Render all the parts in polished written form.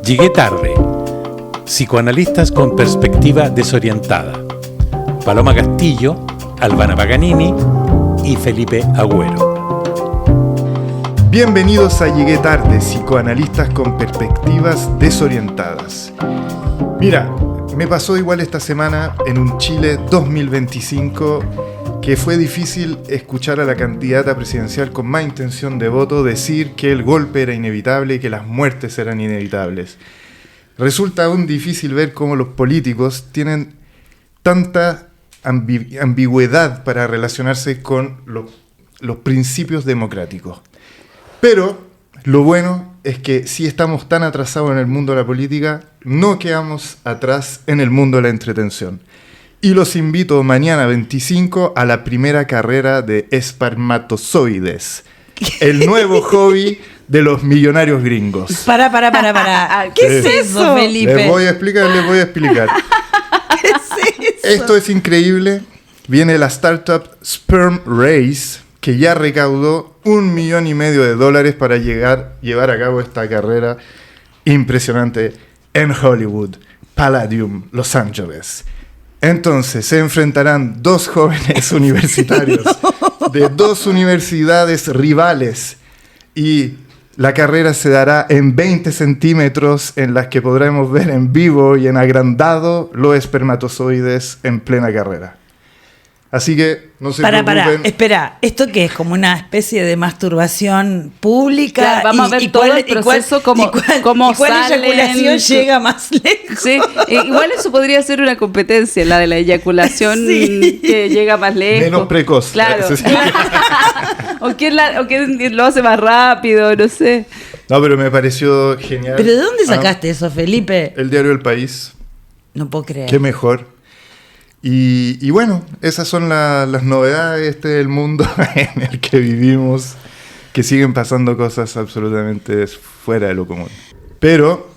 Llegué tarde. Psicoanalistas con perspectiva desorientada. Paloma Castillo, Albana Paganini y Felipe Agüero. Bienvenidos a Llegué tarde, psicoanalistas con perspectivas desorientadas. Mira, me pasó igual esta semana en un Chile 2025 que fue difícil escuchar a la candidata presidencial con más intención de voto decir que el golpe era inevitable y que las muertes eran inevitables. Resulta aún difícil ver cómo los políticos tienen tanta ambigüedad para relacionarse con los principios democráticos. Pero lo bueno es que si estamos tan atrasados en el mundo de la política, no quedamos atrás en el mundo de la entretención. Y los invito mañana 25 a la primera carrera de espermatozoides, el nuevo hobby de los millonarios gringos. Para. ¿Qué es eso, Felipe? Les voy a explicar. ¿Qué es eso? Esto es increíble. Viene la startup Sperm Race, que ya recaudó $1,5 millones para llevar a cabo esta carrera impresionante en Hollywood, Palladium, Los Ángeles. Entonces se enfrentarán dos jóvenes universitarios de dos universidades rivales y la carrera se dará en 20 centímetros en las que podremos ver en vivo y en agrandado los espermatozoides en plena carrera. Así que no se preocupen. Espera, ¿esto qué es? ¿Como una especie de masturbación pública? Claro, vamos a ver todo el proceso, cómo ¿cuál eyaculación llega más lejos? Sí, igual eso podría ser una competencia, la de la eyaculación que llega más lejos. Menos precoz. Claro. o quién lo hace más rápido, no sé. No, pero me pareció genial. ¿Pero de dónde sacaste eso, Felipe? El diario El País. No puedo creer. Qué mejor. Y bueno, esas son las novedades del mundo en el que vivimos, que siguen pasando cosas absolutamente fuera de lo común. Pero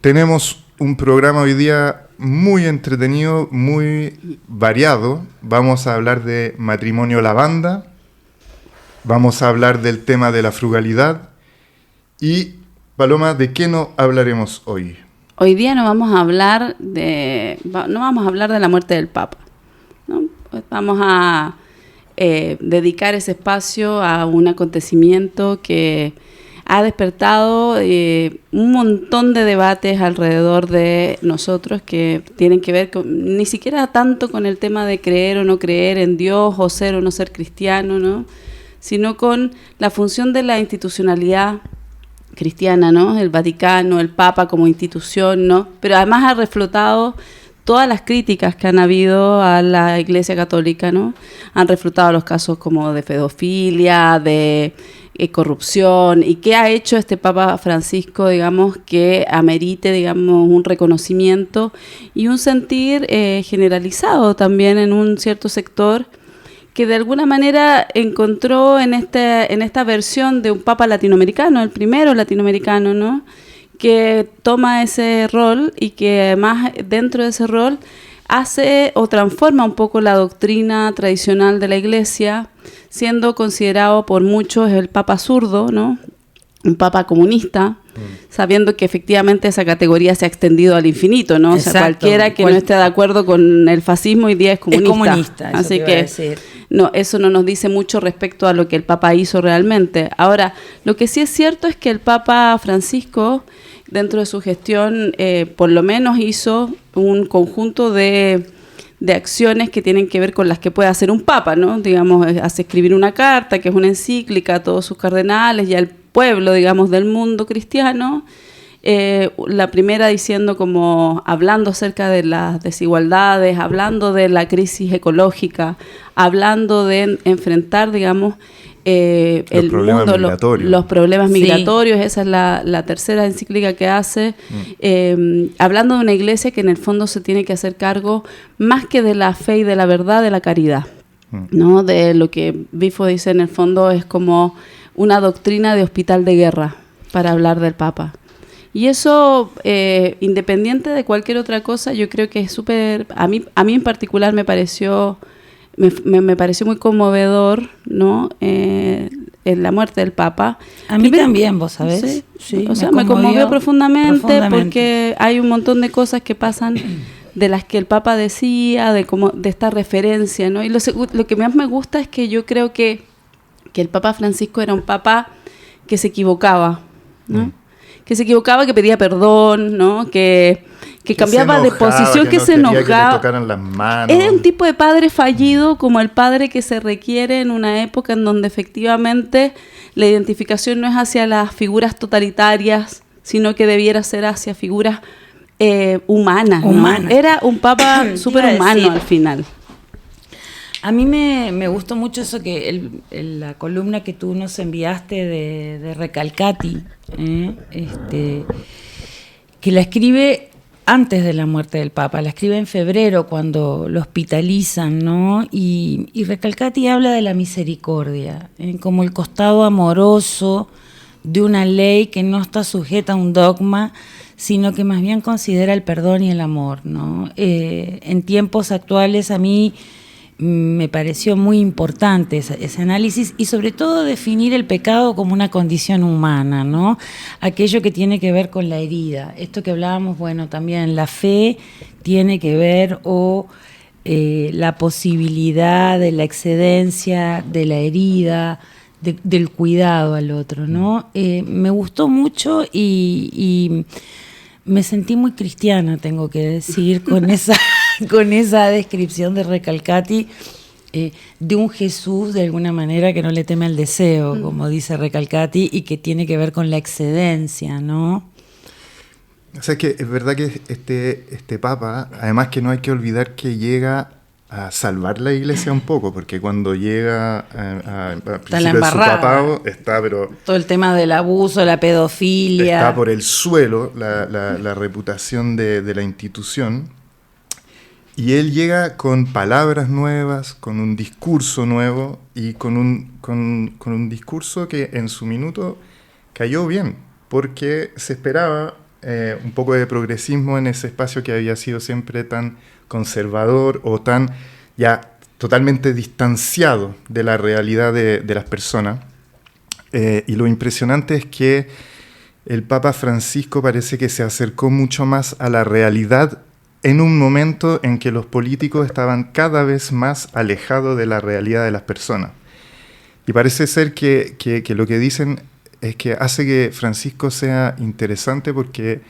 tenemos un programa hoy día muy entretenido, muy variado. Vamos a hablar de matrimonio lavanda, vamos a hablar del tema de la frugalidad y, Paloma, ¿de qué no hablaremos hoy? Hoy día no vamos a hablar de la muerte del Papa, ¿no? Vamos a dedicar ese espacio a un acontecimiento que ha despertado un montón de debates alrededor de nosotros que tienen que ver ni siquiera tanto con el tema de creer o no creer en Dios o ser o no ser cristiano, ¿no? Sino con la función de la institucionalidad cristiana, ¿no? El Vaticano, el Papa como institución, ¿no? Pero además ha reflotado todas las críticas que han habido a la Iglesia Católica, ¿no? Han reflotado los casos como de pedofilia, de corrupción, y qué ha hecho este Papa Francisco, digamos, que amerite, digamos, un reconocimiento y un sentir generalizado también en un cierto sector que de alguna manera encontró en esta versión de un papa latinoamericano, el primero latinoamericano, ¿no? Que toma ese rol y que además dentro de ese rol hace o transforma un poco la doctrina tradicional de la Iglesia, siendo considerado por muchos el papa zurdo, ¿no? Un papa comunista, sabiendo que efectivamente esa categoría se ha extendido al infinito, ¿no? Exacto. O sea, cualquiera que no esté de acuerdo con el fascismo hoy día es comunista. Es comunista, así que no, eso no nos dice mucho respecto a lo que el Papa hizo realmente. Ahora, lo que sí es cierto es que el Papa Francisco, dentro de su gestión, por lo menos hizo un conjunto de acciones que tienen que ver con las que puede hacer un papa, ¿no? Digamos, hace escribir una carta, que es una encíclica a todos sus cardenales y al pueblo, digamos, del mundo cristiano. La primera diciendo como, hablando acerca de las desigualdades, hablando de la crisis ecológica, hablando de enfrentar, digamos, los problemas migratorios. Esa es la tercera encíclica que hace, hablando de una iglesia que en el fondo se tiene que hacer cargo más que de la fe y de la verdad, de la caridad, ¿no? De lo que Bifo dice en el fondo es como una doctrina de hospital de guerra para hablar del Papa. Y eso, independiente de cualquier otra cosa, yo creo que es súper, a mí en particular me pareció muy conmovedor, ¿no? la muerte del Papa. A mí también, vos sabés. Sí, o sea, me conmovió profundamente porque hay un montón de cosas que pasan de las que el Papa decía, de esta referencia, ¿no? Y lo que más me gusta es que yo creo que el Papa Francisco era un Papa que se equivocaba, ¿no? Que se equivocaba, que pedía perdón, ¿no? Que cambiaba de posición, que se enojaba. Que le tocaran las manos. Era un tipo de padre fallido, como el padre que se requiere en una época en donde efectivamente la identificación no es hacia las figuras totalitarias, sino que debiera ser hacia figuras humanas, ¿no? Era un papa súper humano al final. A mí me gustó mucho eso que la columna que tú nos enviaste de Recalcati, que la escribe antes de la muerte del Papa, la escribe en febrero cuando lo hospitalizan, ¿no? Y Recalcati habla de la misericordia, como el costado amoroso de una ley que no está sujeta a un dogma, sino que más bien considera el perdón y el amor, ¿no? En tiempos actuales a mí me pareció muy importante ese análisis y sobre todo definir el pecado como una condición humana, ¿no? Aquello que tiene que ver con la herida. Esto que hablábamos, bueno, también la fe tiene que ver la posibilidad de la excedencia de la herida, del cuidado al otro, ¿no? Me gustó mucho y me sentí muy cristiana, tengo que decir, con esa descripción de Recalcati, de un Jesús de alguna manera que no le teme al deseo, como dice Recalcati, y que tiene que ver con la excedencia, ¿no? O sea, que es verdad que este Papa, además que no hay que olvidar que llega a salvar la iglesia un poco, porque cuando llega a principio de su papado está, pero todo el tema del abuso, la pedofilia, está por el suelo la reputación de la institución, y él llega con palabras nuevas, con un discurso nuevo y con un discurso que en su minuto cayó bien, porque se esperaba un poco de progresismo en ese espacio que había sido siempre tan conservador o tan ya totalmente distanciado de la realidad de las personas. Y lo impresionante es que el Papa Francisco parece que se acercó mucho más a la realidad en un momento en que los políticos estaban cada vez más alejados de la realidad de las personas. Y parece ser que lo que dicen es que hace que Francisco sea interesante porque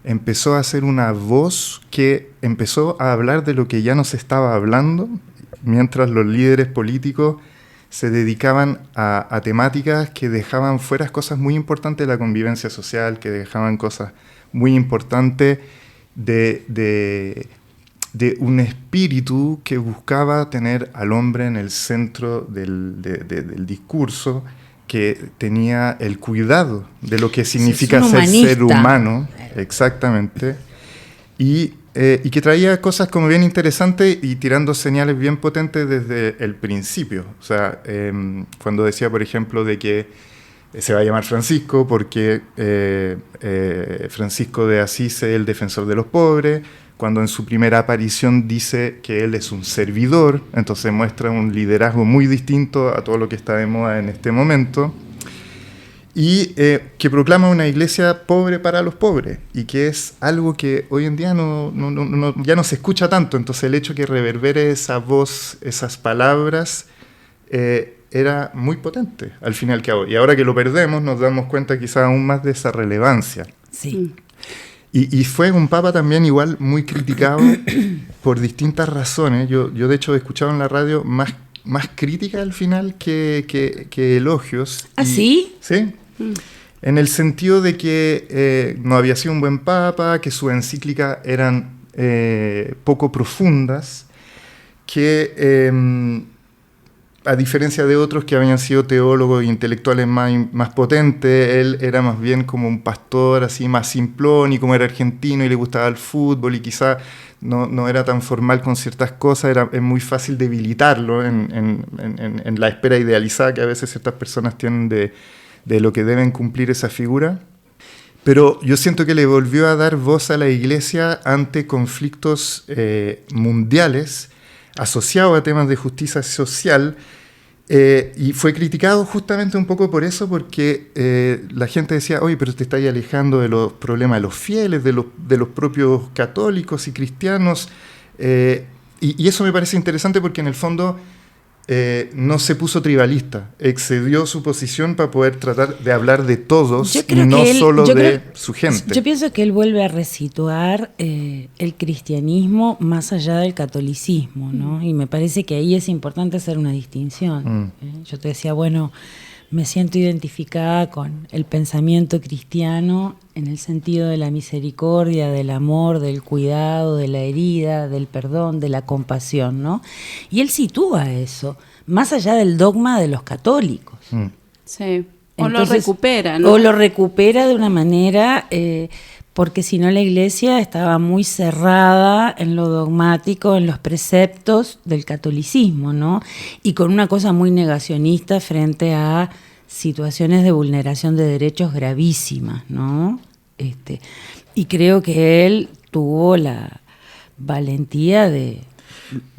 empezó a ser una voz que empezó a hablar de lo que ya no se estaba hablando, mientras los líderes políticos se dedicaban a temáticas que dejaban fuera cosas muy importantes de la convivencia social, que dejaban cosas muy importantes de un espíritu que buscaba tener al hombre en el centro del discurso, que tenía el cuidado de lo que significa ser humano, exactamente, y que traía cosas como bien interesantes y tirando señales bien potentes desde el principio. O sea, cuando decía, por ejemplo, de que se va a llamar Francisco porque Francisco de Asís es el defensor de los pobres, cuando en su primera aparición dice que él es un servidor, entonces muestra un liderazgo muy distinto a todo lo que está de moda en este momento, y que proclama una iglesia pobre para los pobres, y que es algo que hoy en día ya no se escucha tanto. Entonces el hecho que reverbere esa voz, esas palabras, era muy potente al fin y al cabo, y ahora que lo perdemos nos damos cuenta quizás aún más de esa relevancia. Sí. Y fue un papa también igual muy criticado por distintas razones. Yo de hecho he escuchado en la radio más crítica al final que elogios. ¿Ah, sí? Sí. En el sentido de que no había sido un buen papa, que sus encíclicas eran poco profundas, que a diferencia de otros que habían sido teólogos e intelectuales más potentes, él era más bien como un pastor así más simplón, y como era argentino y le gustaba el fútbol y quizá no era tan formal con ciertas cosas, es muy fácil debilitarlo en la espera idealizada que a veces ciertas personas tienen de lo que deben cumplir esa figura. Pero yo siento que le volvió a dar voz a la iglesia ante conflictos mundiales asociados a temas de justicia social, Y fue criticado justamente un poco por eso, porque la gente decía, oye, pero te estás alejando de los problemas de los fieles, de los propios católicos y cristianos. Y eso me parece interesante porque en el fondo no se puso tribalista, excedió su posición para poder tratar de hablar de todos y no solo de su gente. Yo pienso que él vuelve a resituar el cristianismo más allá del catolicismo, ¿no? Y me parece que ahí es importante hacer una distinción. Yo te decía, bueno, me siento identificada con el pensamiento cristiano en el sentido de la misericordia, del amor, del cuidado, de la herida, del perdón, de la compasión, ¿no? Y él sitúa eso, más allá del dogma de los católicos. Sí, o lo recupera, ¿no? O lo recupera de una manera, porque si no la Iglesia estaba muy cerrada en lo dogmático, en los preceptos del catolicismo, ¿no? Y con una cosa muy negacionista frente a situaciones de vulneración de derechos gravísimas, ¿no? Y creo que él tuvo la valentía de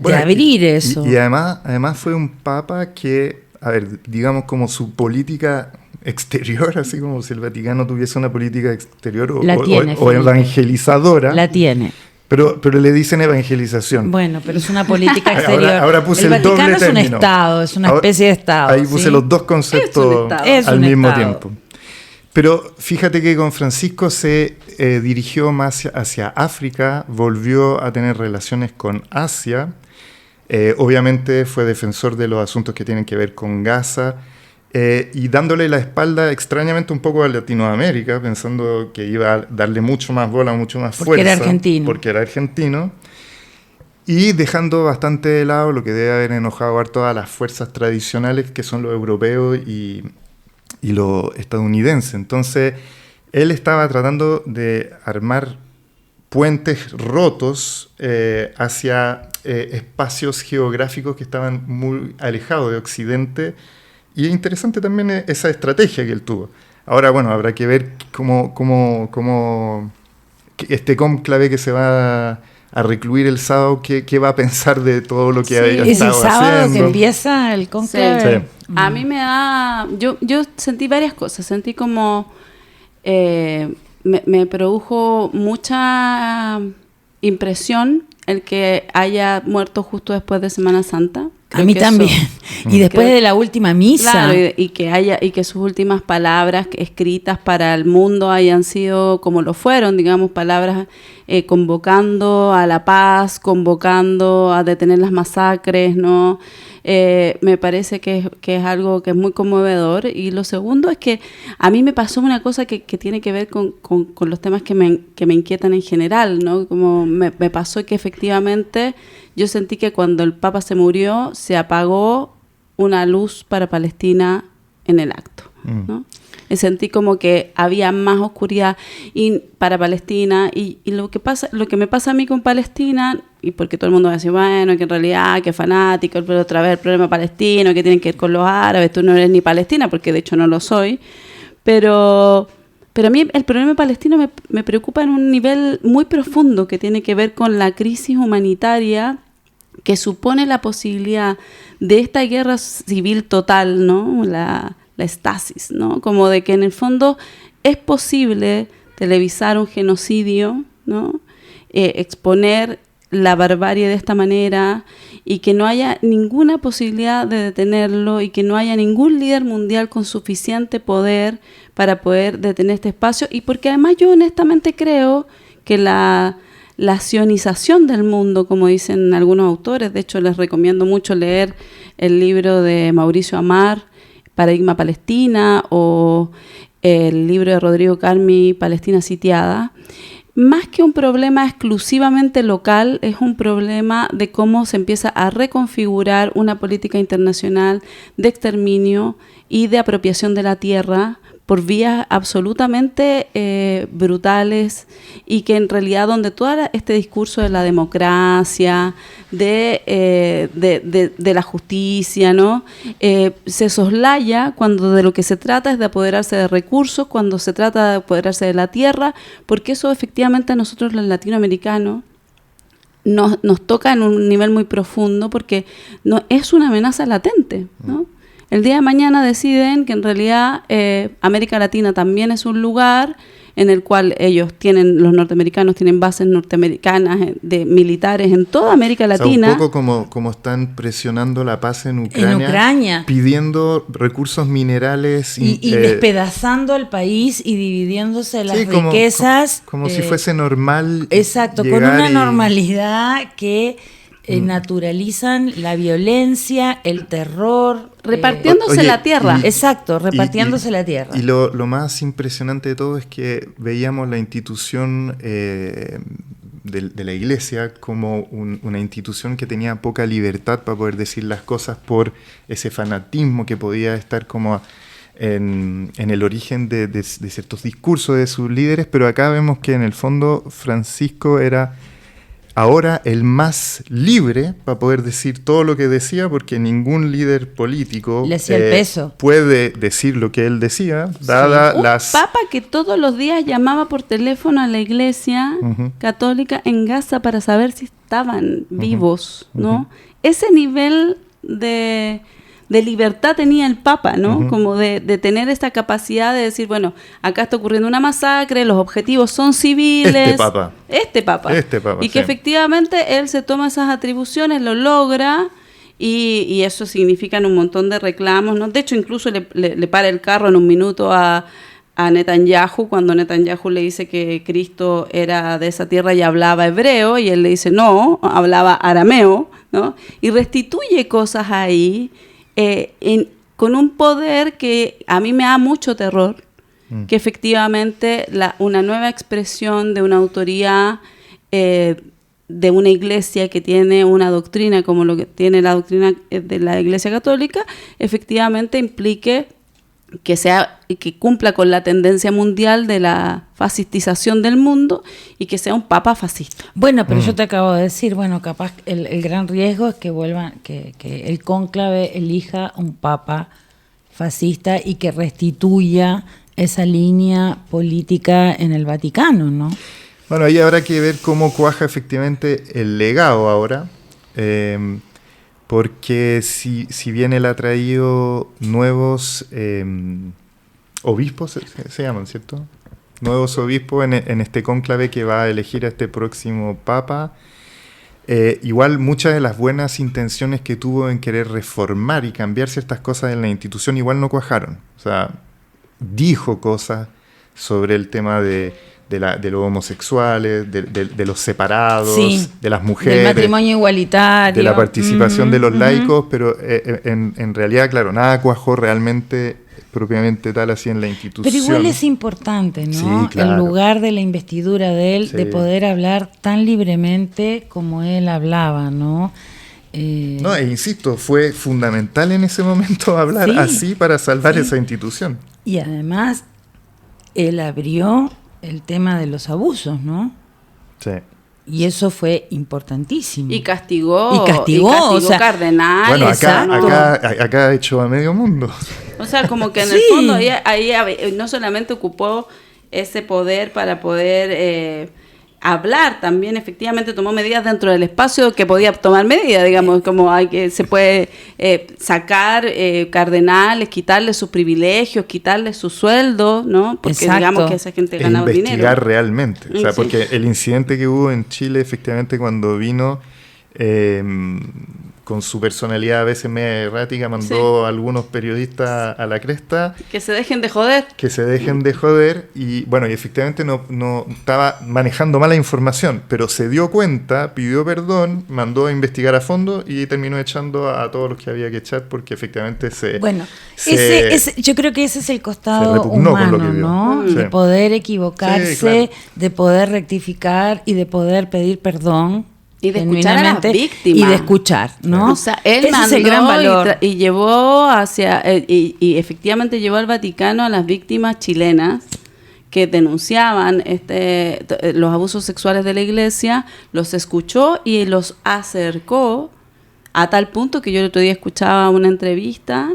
abrir eso. Y además fue un papa que, a ver, digamos como su política exterior, así como si el Vaticano tuviese una política exterior o evangelizadora. La tiene. Pero le dicen evangelización. Bueno, pero es una política exterior. Ahora puse el Vaticano doble es un término. Estado, es una especie de Estado. Ahí puse los dos conceptos al mismo tiempo. Pero fíjate que con Francisco se dirigió más hacia África, volvió a tener relaciones con Asia, obviamente fue defensor de los asuntos que tienen que ver con Gaza, y dándole la espalda extrañamente un poco a Latinoamérica, pensando que iba a darle mucho más bola, mucho más fuerza. Porque era argentino. Y dejando bastante de lado lo que debe haber enojado a todas las fuerzas tradicionales, que son los europeos y los estadounidenses. Entonces, él estaba tratando de armar puentes rotos hacia espacios geográficos que estaban muy alejados de Occidente. Y es interesante también esa estrategia que él tuvo. Ahora, bueno, habrá que ver cómo este cónclave que se va a recluir el sábado, qué va a pensar de todo lo que había estado haciendo. Es el sábado que empieza el cónclave. Sí. A mí me da... Yo sentí varias cosas. Sentí como... me produjo mucha impresión el que haya muerto justo después de Semana Santa. A mí también. Y después de la última misa. Claro, y que sus últimas palabras escritas para el mundo hayan sido como lo fueron, digamos, palabras convocando a la paz, convocando a detener las masacres, ¿no? Me parece que es algo que es muy conmovedor. Y lo segundo es que a mí me pasó una cosa que tiene que ver con los temas que me inquietan en general, ¿no? Como me pasó que efectivamente yo sentí que cuando el Papa se murió se apagó una luz para Palestina en el acto, ¿no? Sentí como que había más oscuridad para Palestina y lo que me pasa a mí con Palestina, y porque todo el mundo va a decir, bueno, que en realidad, que fanático, pero otra vez el problema palestino, que tienen que ver con los árabes, tú no eres ni palestina, porque de hecho no lo soy, pero a mí el problema palestino me preocupa en un nivel muy profundo que tiene que ver con la crisis humanitaria que supone la posibilidad de esta guerra civil total, ¿no? La estasis, ¿no? Como de que en el fondo es posible televisar un genocidio, ¿no? Exponer la barbarie de esta manera y que no haya ninguna posibilidad de detenerlo y que no haya ningún líder mundial con suficiente poder para poder detener este espacio, y porque además yo honestamente creo que la sionización del mundo, como dicen algunos autores, de hecho les recomiendo mucho leer el libro de Mauricio Amar, Paradigma Palestina, o el libro de Rodrigo Carmi, Palestina sitiada. Más que un problema exclusivamente local, es un problema de cómo se empieza a reconfigurar una política internacional de exterminio y de apropiación de la tierra por vías absolutamente brutales, y que en realidad donde todo este discurso de la democracia, de la justicia, ¿no? Se soslaya cuando de lo que se trata es de apoderarse de recursos, cuando se trata de apoderarse de la tierra, porque eso efectivamente a nosotros los latinoamericanos nos toca en un nivel muy profundo, porque no es una amenaza latente, ¿no? el día de mañana deciden que en realidad América Latina también es un lugar en el cual los norteamericanos tienen bases norteamericanas de militares en toda América Latina. O sea, un poco como están presionando la paz en Ucrania, pidiendo recursos minerales. Y despedazando al país y dividiéndose las riquezas. Como si fuese normal. Exacto, con una normalidad que naturalizan la violencia, el terror. Repartiéndose la tierra. Exacto, repartiéndose la tierra. Y lo más impresionante de todo es que veíamos la institución de la iglesia como una institución que tenía poca libertad para poder decir las cosas por ese fanatismo que podía estar como en el origen de ciertos discursos de sus líderes, pero acá vemos que en el fondo Francisco era ahora el más libre para poder decir todo lo que decía, porque ningún líder político le hacía el peso. Puede decir lo que él decía, dada las... Un papa que todos los días llamaba por teléfono a la iglesia católica en Gaza para saber si estaban vivos, ¿no? Ese nivel de libertad tenía el Papa, ¿no? Como de tener esta capacidad de decir, bueno, acá está ocurriendo una masacre, los objetivos son civiles. Este Papa. Y que efectivamente él se toma esas atribuciones, lo logra, y eso significa un montón de reclamos, ¿no? De hecho, incluso le para el carro en un minuto a Netanyahu, cuando Netanyahu le dice que Cristo era de esa tierra y hablaba hebreo, y él le dice, no, hablaba arameo, ¿no? Y restituye cosas ahí, con un poder que a mí me da mucho terror, que efectivamente una nueva expresión de una autoridad de una iglesia que tiene una doctrina como lo que tiene la doctrina de la Iglesia Católica, efectivamente implique que cumpla con la tendencia mundial de la fascistización del mundo y que sea un papa fascista. Bueno, pero yo te acabo de decir, bueno, capaz el gran riesgo es que que el cónclave elija un papa fascista y que restituya esa línea política en el Vaticano, ¿no? Bueno, ahí habrá que ver cómo cuaja efectivamente el legado ahora, porque si bien él ha traído nuevos obispos, se llaman, ¿cierto? Nuevos obispos en este cónclave que va a elegir a este próximo papa, igual muchas de las buenas intenciones que tuvo en querer reformar y cambiar ciertas cosas en la institución igual no cuajaron. O sea, dijo cosas sobre el tema de los homosexuales, de los separados, de las mujeres, del matrimonio igualitario, de la participación de los laicos, pero en realidad, claro, nada cuajó realmente propiamente tal así en la institución. Pero igual es importante, ¿no? Sí, claro. El lugar de la investidura de él, de poder hablar tan libremente como él hablaba, ¿no? No, e insisto, fue fundamental en ese momento hablar así para salvar esa institución. Y además, él abrió el tema de los abusos, ¿no? Sí. Y eso fue importantísimo. Y castigó o sea, cardenales. Bueno, acá echó a medio mundo. O sea, como que en el fondo ahí no solamente ocupó ese poder para poder hablar, también efectivamente tomó medidas dentro del espacio que podía tomar medidas, digamos, como se puede sacar cardenales, quitarles sus privilegios, quitarles su sueldo, ¿no? Porque digamos que esa gente ganaba dinero. Investigar realmente, o sea, porque el incidente que hubo en Chile, efectivamente, cuando vino con su personalidad a veces media errática, mandó a algunos periodistas a la cresta. Que se dejen de joder. Y bueno, y efectivamente no estaba manejando mala información, pero se dio cuenta, pidió perdón, mandó a investigar a fondo y terminó echando a todos los que había que echar porque efectivamente yo creo que ese es el costado humano, ¿no? Sí. De poder equivocarse, de poder rectificar y de poder pedir perdón. Y de escuchar a las víctimas. Y de escuchar, ¿no? O sea, él mandó el gran valor. y llevó y efectivamente llevó al Vaticano a las víctimas chilenas que denunciaban los abusos sexuales de la iglesia, los escuchó y los acercó a tal punto que yo el otro día escuchaba una entrevista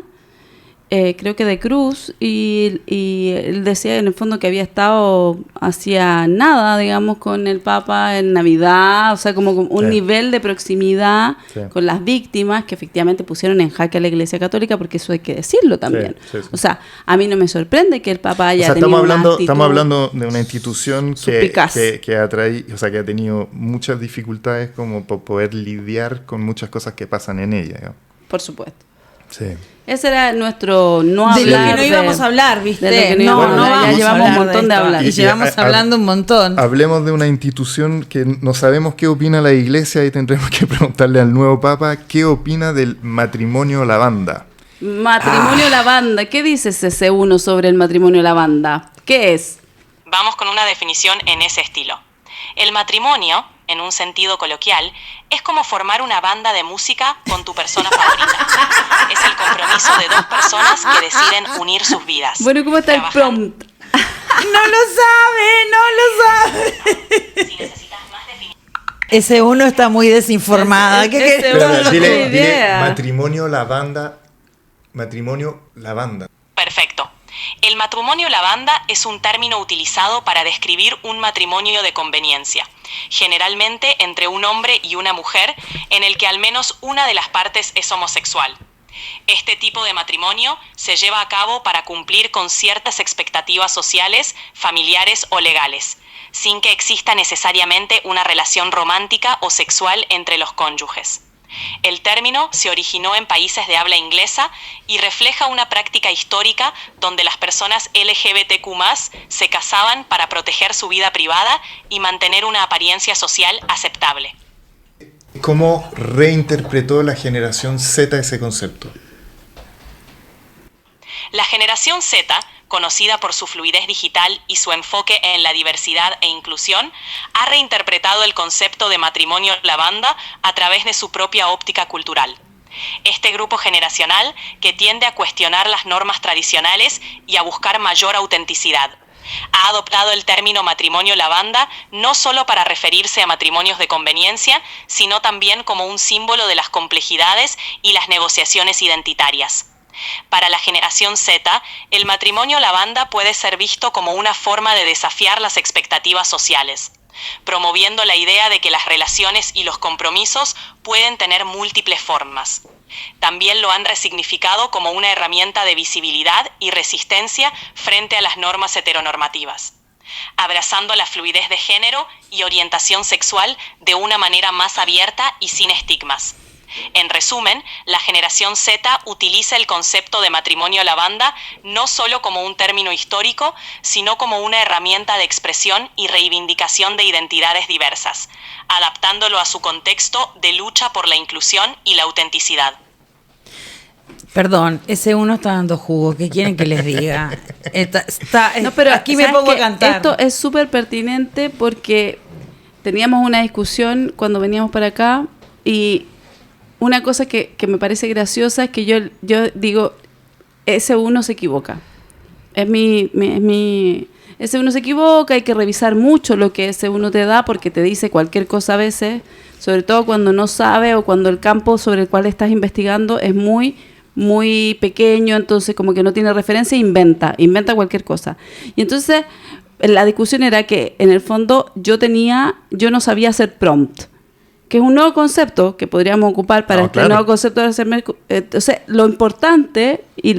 creo que de Cruz, y él decía en el fondo que había estado hacía nada, digamos, con el Papa en Navidad, o sea, como un nivel de proximidad con las víctimas que efectivamente pusieron en jaque a la Iglesia Católica, porque eso hay que decirlo también. O sea, a mí no me sorprende que el Papa haya tenido estamos hablando de una institución que ha tenido muchas dificultades como por poder lidiar con muchas cosas que pasan en ella, ¿no? Por supuesto. Sí. Ese era nuestro no de hablar. De lo que no íbamos a hablar, ¿viste? De lo que no vamos ya llevamos un montón de hablar. Y llevamos hablando un montón. Hablemos de una institución que no sabemos qué opina la Iglesia y tendremos que preguntarle al nuevo Papa qué opina del matrimonio lavanda. Matrimonio lavanda. ¿Qué dice ese C1 sobre el matrimonio lavanda? ¿Qué es? Vamos con una definición en ese estilo. El matrimonio, en un sentido coloquial, es como formar una banda de música con tu persona favorita. Es el compromiso de dos personas que deciden unir sus vidas. Bueno, ¿cómo está el prompt? No lo sabe. Si necesitas más definición. Ese uno está muy desinformada. Dile matrimonio lavanda. Perfecto. El matrimonio lavanda es un término utilizado para describir un matrimonio de conveniencia, generalmente entre un hombre y una mujer, en el que al menos una de las partes es homosexual. Este tipo de matrimonio se lleva a cabo para cumplir con ciertas expectativas sociales, familiares o legales, sin que exista necesariamente una relación romántica o sexual entre los cónyuges. El término se originó en países de habla inglesa y refleja una práctica histórica donde las personas LGBTQ+ se casaban para proteger su vida privada y mantener una apariencia social aceptable. ¿Cómo reinterpretó la generación Z ese concepto? La generación Z, conocida por su fluidez digital y su enfoque en la diversidad e inclusión, ha reinterpretado el concepto de matrimonio lavanda a través de su propia óptica cultural. Este grupo generacional, que tiende a cuestionar las normas tradicionales y a buscar mayor autenticidad, ha adoptado el término matrimonio lavanda no solo para referirse a matrimonios de conveniencia, sino también como un símbolo de las complejidades y las negociaciones identitarias. Para la generación Z, el matrimonio lavanda puede ser visto como una forma de desafiar las expectativas sociales, promoviendo la idea de que las relaciones y los compromisos pueden tener múltiples formas. También lo han resignificado como una herramienta de visibilidad y resistencia frente a las normas heteronormativas, abrazando la fluidez de género y orientación sexual de una manera más abierta y sin estigmas. En resumen, la generación Z utiliza el concepto de matrimonio lavanda no solo como un término histórico, sino como una herramienta de expresión y reivindicación de identidades diversas, adaptándolo a su contexto de lucha por la inclusión y la autenticidad. Perdón, ese uno está dando jugo. ¿Qué quieren que les diga? No, pero aquí me pongo a cantar. Esto es súper pertinente porque teníamos una discusión cuando veníamos para acá y una cosa que me parece graciosa es que yo digo, ese uno se equivoca. Ese uno se equivoca, hay que revisar mucho lo que ese uno te da porque te dice cualquier cosa a veces, sobre todo cuando no sabe o cuando el campo sobre el cual estás investigando es muy, muy pequeño, entonces como que no tiene referencia, inventa cualquier cosa. Y entonces la discusión era que en el fondo yo no sabía hacer prompt, que es un nuevo concepto que podríamos ocupar para nuevo concepto de hacerme. Entonces, lo importante y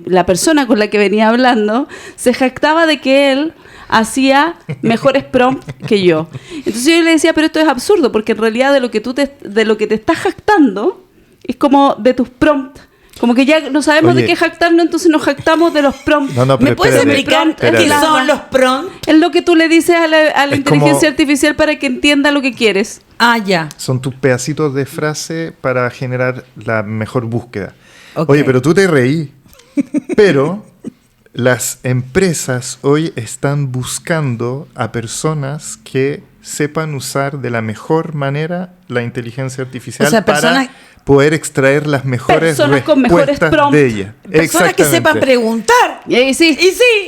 la persona con la que venía hablando se jactaba de que él hacía mejores prompts que yo. Entonces yo le decía, pero esto es absurdo, porque en realidad de lo que te estás jactando es como de tus prompts. Como que ya no sabemos de qué jactarnos, entonces nos jactamos de los prompts. ¿Me puedes explicar qué son los prompts? Es lo que tú le dices a la inteligencia artificial para que entienda lo que quieres. Ah, ya. Son tus pedacitos de frase para generar la mejor búsqueda. Okay. Oye, pero tú te reí. Pero las empresas hoy están buscando a personas que sepan usar de la mejor manera la inteligencia artificial para poder extraer las mejores respuestas de ella. Personas que sepan preguntar. Y sí,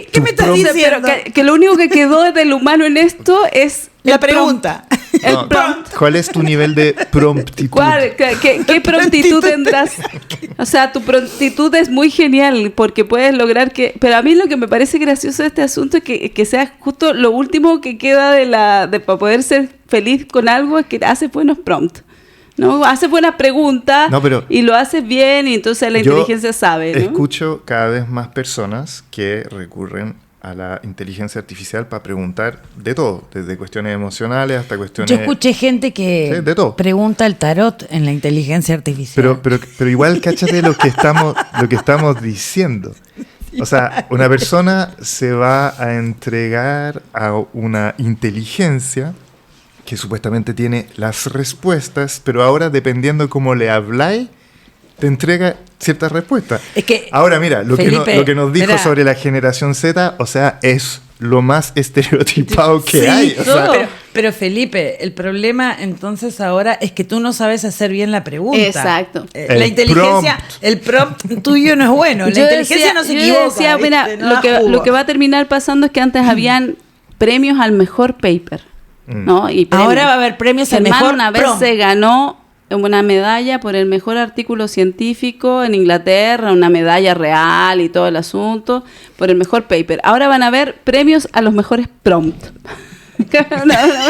¿qué me estás diciendo? Pero que lo único que quedó del humano en esto es la pregunta. No, ¿cuál es tu nivel de promptitud? ¿Qué prontitud tendrás? O sea, tu prontitud es muy genial porque puedes lograr que... Pero a mí lo que me parece gracioso de este asunto es que sea justo lo último que queda para poder ser feliz con algo, es que haces buenos prompts. ¿No? Haces buenas preguntas y lo haces bien y entonces la inteligencia sabe, ¿no? Escucho cada vez más personas que recurren a la inteligencia artificial para preguntar de todo, desde cuestiones emocionales hasta cuestiones... Yo escuché gente que pregunta el tarot en la inteligencia artificial. Pero igual cáchate lo que estamos diciendo. O sea, una persona se va a entregar a una inteligencia que supuestamente tiene las respuestas, pero ahora dependiendo cómo le habláis, te entrega ciertas respuestas. Es que, ahora mira, lo Felipe, que nos dijo sobre la generación Z, o sea, es lo más estereotipado que hay. O sea, pero Felipe, el problema entonces ahora es que tú no sabes hacer bien la pregunta. Exacto. La inteligencia, el prompt tuyo no es bueno. La inteligencia no se equivoca. Yo decía, mira, lo que va a terminar pasando es que antes habían premios al mejor paper. ¿No? Y ahora va a haber premios al mejor una vez prompt. se ganó una medalla por el mejor artículo científico en Inglaterra, una medalla real y todo el asunto, por el mejor paper. Ahora van a haber premios a los mejores prompts.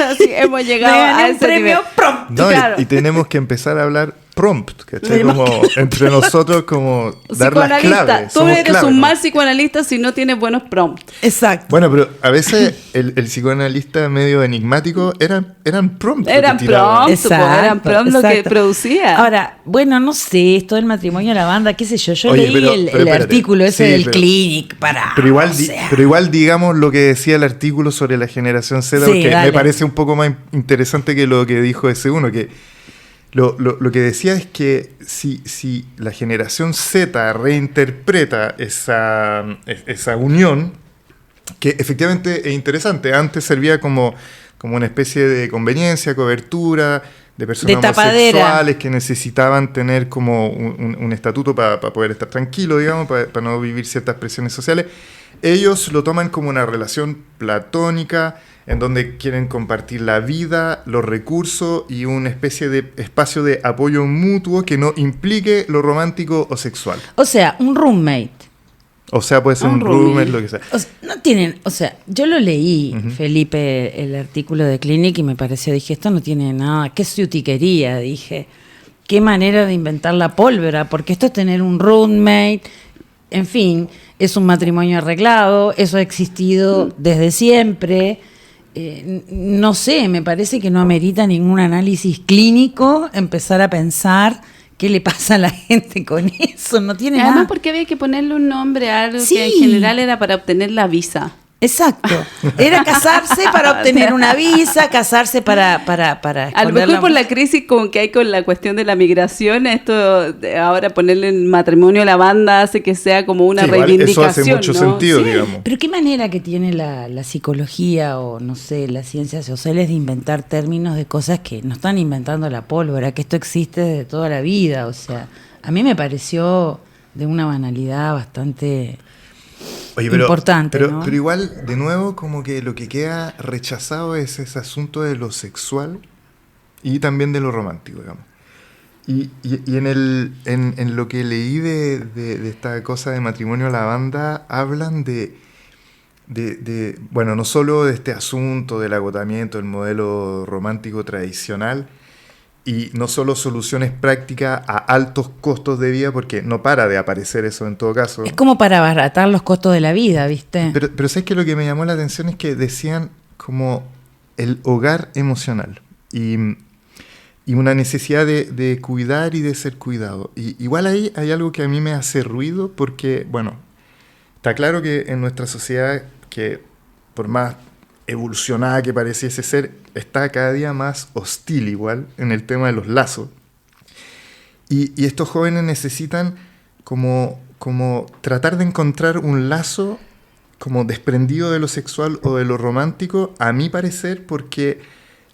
Así hemos llegado a ese premio nivel. prompt. No, claro. y tenemos que empezar a hablar prompt, ¿cachai? Como entre nosotros, como dar las claves. Tú eres un mal psicoanalista si no tienes buenos prompts. Exacto. Bueno, pero a veces el psicoanalista medio enigmático eran prompts. Eran prompts lo que producía. Ahora, bueno, no sé, esto del matrimonio a la banda, qué sé yo. Yo leí el artículo ese del Clinic para... Pero igual digamos lo que decía el artículo sobre la generación Z, porque me parece un poco más interesante que lo que dijo ese uno, que lo que decía es que si la generación Z reinterpreta esa unión, que efectivamente es interesante, antes servía como una especie de conveniencia, cobertura, de personas homosexuales que necesitaban tener como un estatuto para poder estar tranquilo, digamos, para no vivir ciertas presiones sociales. Ellos lo toman como una relación platónica, en donde quieren compartir la vida, los recursos y una especie de espacio de apoyo mutuo que no implique lo romántico o sexual. O sea, un roommate. O sea, puede ser un roommate, lo que sea. No tienen, o sea, yo lo leí, Felipe, el artículo de Clinic y me pareció, dije, esto no tiene nada, qué ciutiquería, dije, qué manera de inventar la pólvora, porque esto es tener un roommate, en fin, es un matrimonio arreglado, eso ha existido desde siempre. No sé, me parece que no amerita ningún análisis clínico empezar a pensar qué le pasa a la gente con eso, no tiene nada. Además, porque había que ponerle un nombre a algo que en general era para obtener la visa. Exacto, era casarse para obtener una visa, casarse para a lo mejor por la crisis como que hay con la cuestión de la migración, esto de ahora ponerle el matrimonio a la banda hace que sea como una reivindicación. Eso hace mucho sentido, digamos. Pero qué manera que tiene la psicología o no sé, las ciencias sociales de inventar términos de cosas que no están inventando la pólvora, que esto existe desde toda la vida, o sea, a mí me pareció de una banalidad bastante... importante, ¿no? Pero igual, de nuevo, como que lo que queda rechazado es ese asunto de lo sexual y también de lo romántico, digamos. Y en lo que leí de esta cosa de matrimonio a la banda, hablan de bueno, no solo de este asunto del agotamiento del modelo romántico tradicional, y no solo soluciones prácticas a altos costos de vida, porque no para de aparecer eso en todo caso. Es como para abaratar los costos de la vida, ¿viste? Pero ¿sabes qué? Lo que me llamó la atención es que decían como el hogar emocional y una necesidad de cuidar y de ser cuidado. Y igual ahí hay algo que a mí me hace ruido porque, bueno, está claro que en nuestra sociedad, que por más evolucionada que pareciese ser, está cada día más hostil igual en el tema de los lazos. Y estos jóvenes necesitan como tratar de encontrar un lazo como desprendido de lo sexual o de lo romántico, a mi parecer, porque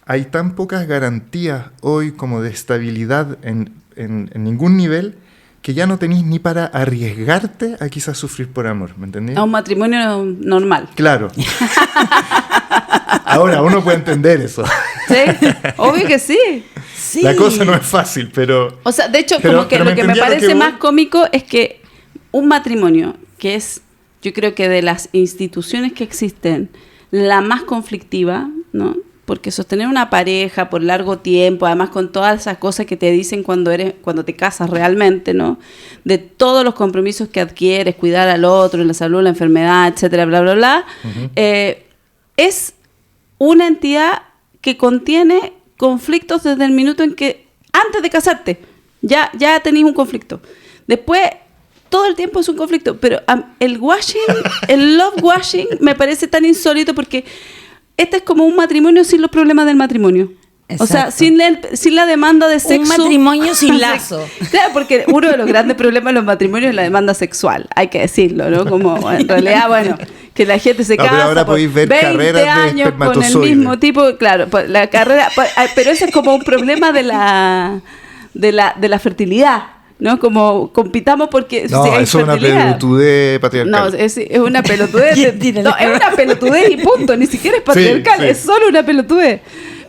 hay tan pocas garantías hoy como de estabilidad en ningún nivel, que ya no tenés ni para arriesgarte a quizás sufrir por amor, ¿me entendés? A un matrimonio normal. Claro. Ahora, uno puede entender eso. ¿Sí? Obvio que sí. Sí. La cosa no es fácil, pero... O sea, de hecho, Pero- como que pero lo me que me entendía lo parece que más vos- cómico es que un matrimonio, que es, yo creo que de las instituciones que existen, la más conflictiva, ¿no? Porque sostener una pareja por largo tiempo, además con todas esas cosas que te dicen cuando te casas realmente, ¿no? De todos los compromisos que adquieres, cuidar al otro, la salud, la enfermedad, etcétera, bla, bla, bla, es una entidad que contiene conflictos desde el minuto en que, antes de casarte, ya tenéis un conflicto. Después, todo el tiempo es un conflicto, pero el love washing me parece tan insólito porque este es como un matrimonio sin los problemas del matrimonio. O sea, Exacto. sin la demanda de sexo. Un matrimonio sin lazo. Claro, porque uno de los grandes problemas de los matrimonios es la demanda sexual, hay que decirlo, ¿no? Como en realidad, bueno, que la gente se No, pero casa ahora por podéis ver 20 carreras de años con el espermatozoides. mismo tipo, claro, pues, la carrera, pero ese es como un problema de la fertilidad, ¿no? Como compitamos porque No, si hay eso es una fertilidad. pelotudez patriarcal. No, es una pelotudez. ¿Quién tiene la Es una pelotudez y punto. Ni siquiera es patriarcal, sí. es solo una pelotudez.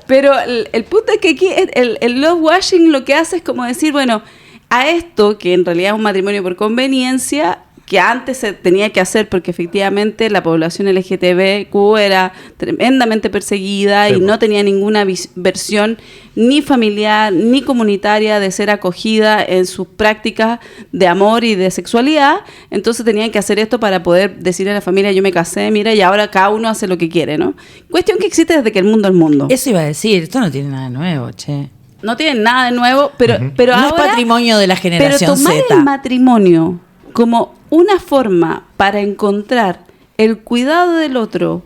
Pero el punto es que aquí el love washing lo que hace es como decir, bueno, a esto, que en realidad es un matrimonio por conveniencia, que antes se tenía que hacer porque efectivamente la población LGTBQ era tremendamente perseguida Sí, y pues. no tenía ninguna versión ni familiar ni comunitaria de ser acogida en sus prácticas de amor y de sexualidad. Entonces tenían que hacer esto para poder decirle a la familia, yo me casé, mira, y ahora cada uno hace lo que quiere, ¿no? Cuestión que existe desde que el mundo es mundo. Eso iba a decir, esto no tiene nada de nuevo, che. No tienen nada de nuevo, pero No ahora... es patrimonio de la generación Pero tomar Z. el matrimonio como una forma para encontrar el cuidado del otro,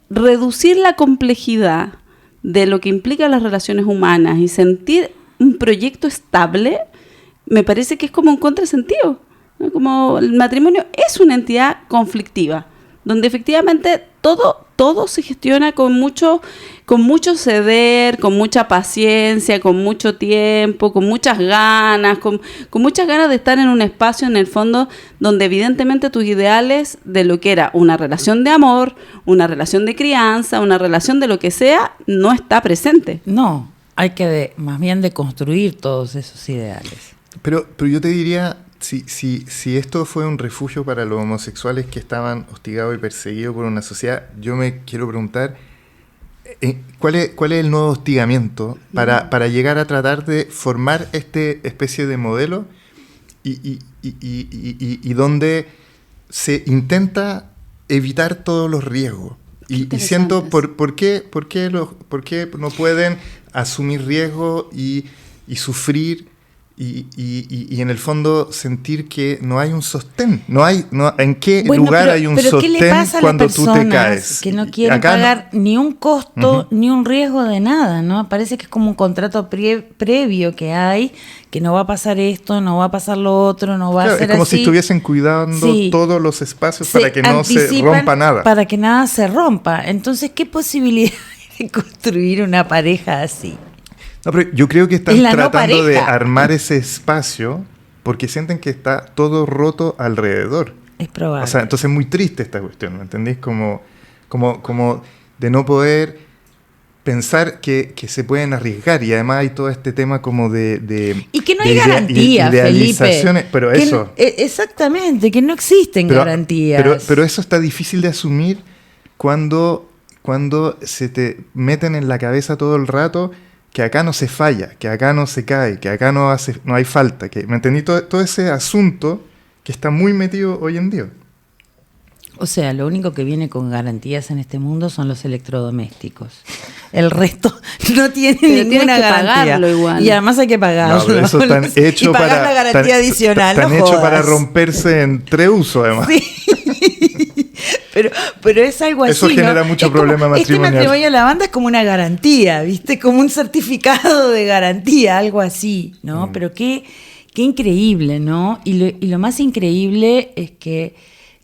reducir la complejidad de lo que implica las relaciones humanas y sentir un proyecto estable, me parece que es como un contrasentido, ¿no? Como el matrimonio es una entidad conflictiva, donde efectivamente todo se gestiona con mucho ceder, con mucha paciencia, con mucho tiempo, con muchas ganas, con muchas ganas de estar en un espacio en el fondo donde evidentemente tus ideales de lo que era una relación de amor, una relación de crianza, una relación de lo que sea, no está presente. No, hay que más bien deconstruir todos esos ideales. Pero yo te diría, si esto fue un refugio para los homosexuales que estaban hostigados y perseguidos por una sociedad, yo me quiero preguntar, ¿cuál es el nuevo hostigamiento para llegar a tratar de formar este especie de modelo y donde se intenta evitar todos los riesgos? Y siento, ¿por qué no pueden asumir riesgos y sufrir y en el fondo sentir que no hay un sostén? ¿En qué lugar hay un pero sostén ¿qué le pasa a cuando las tú te personas caes? que no quieren Acá pagar ni un costo ni un riesgo de nada, ¿no? Parece que es como un contrato previo que hay, que no va a pasar esto, no va a pasar lo otro, no va Claro, a ser es como así. si estuviesen cuidando Sí. todos los espacios para que no se anticipan rompa nada. Para que nada se rompa. Entonces, ¿qué posibilidad hay de construir una pareja así? No, pero yo creo que están Es la no tratando de pareja. armar ese espacio porque sienten que está todo roto alrededor. Es probable. O sea, entonces es muy triste esta cuestión, ¿me entendés? Como de no poder pensar que se pueden arriesgar, y además hay todo este tema como de y que no de hay garantía, idealizaciones, Felipe. pero Que eso... exactamente, que no existen garantías. Pero eso está difícil de asumir cuando se te meten en la cabeza todo el rato que acá no se falla, que acá no se cae, que acá no hay falta. ¿Me entendí? Todo ese asunto que está muy metido hoy en día. O sea, lo único que viene con garantías en este mundo son los electrodomésticos. El resto no tiene Pero ninguna tienes que garantía. pagarlo igual. Y además hay que pagarlo. No, pero eso están hecho y pagar para... la garantía adicional. Están no hechos jodas. para romperse en 3 usos, además. Sí. Pero es algo así. Eso genera ¿no? mucho Es como, problema matrimonial. Este matrimonio de la banda es como una garantía, ¿viste? Como un certificado de garantía, algo así, ¿no? Pero qué increíble, ¿no? Y lo más increíble es que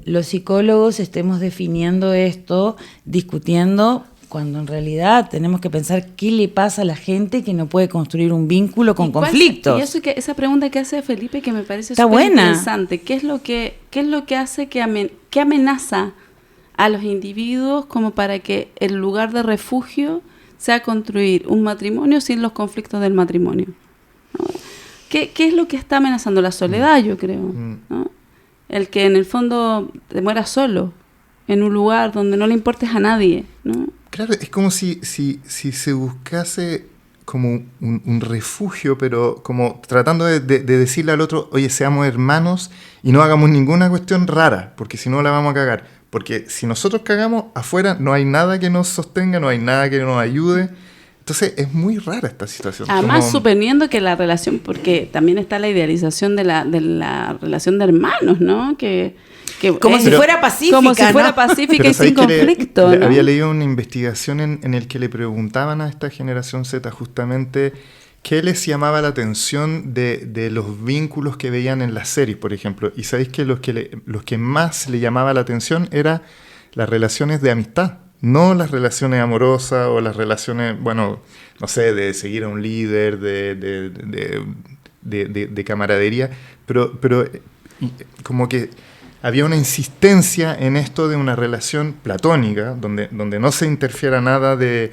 los psicólogos estemos definiendo esto, discutiendo, cuando en realidad tenemos que pensar qué le pasa a la gente que no puede construir un vínculo con conflictos. Y eso esa pregunta que hace Felipe, que me parece Está súper buena. interesante. ¿Qué es lo que hace qué amenaza a los individuos como para que el lugar de refugio sea construir un matrimonio sin los conflictos del matrimonio, ¿no? ¿Qué es lo que está amenazando? La soledad, yo creo, ¿no? El que en el fondo te mueras solo, en un lugar donde no le importes a nadie, ¿no? Claro, es como si se buscase como un refugio, pero como tratando de decirle al otro, oye, seamos hermanos y no hagamos ninguna cuestión rara, porque si no la vamos a cagar. Porque si nosotros cagamos, afuera no hay nada que nos sostenga, no hay nada que nos ayude. Entonces es muy rara esta situación. Además, suponiendo que la relación, porque también está la idealización de la relación de hermanos, ¿no? Como si fuera pacífica, como si fuera ¿no? pacífica y sin conflicto, ¿no? Había leído una investigación en el que le preguntaban a esta generación Z justamente qué les llamaba la atención de los vínculos que veían en las series, por ejemplo. Y sabéis que los que más le llamaba la atención eran las relaciones de amistad. No las relaciones amorosas o las relaciones, bueno, no sé, de seguir a un líder, de camaradería, pero como que había una insistencia en esto de una relación platónica, donde no se interfiera nada de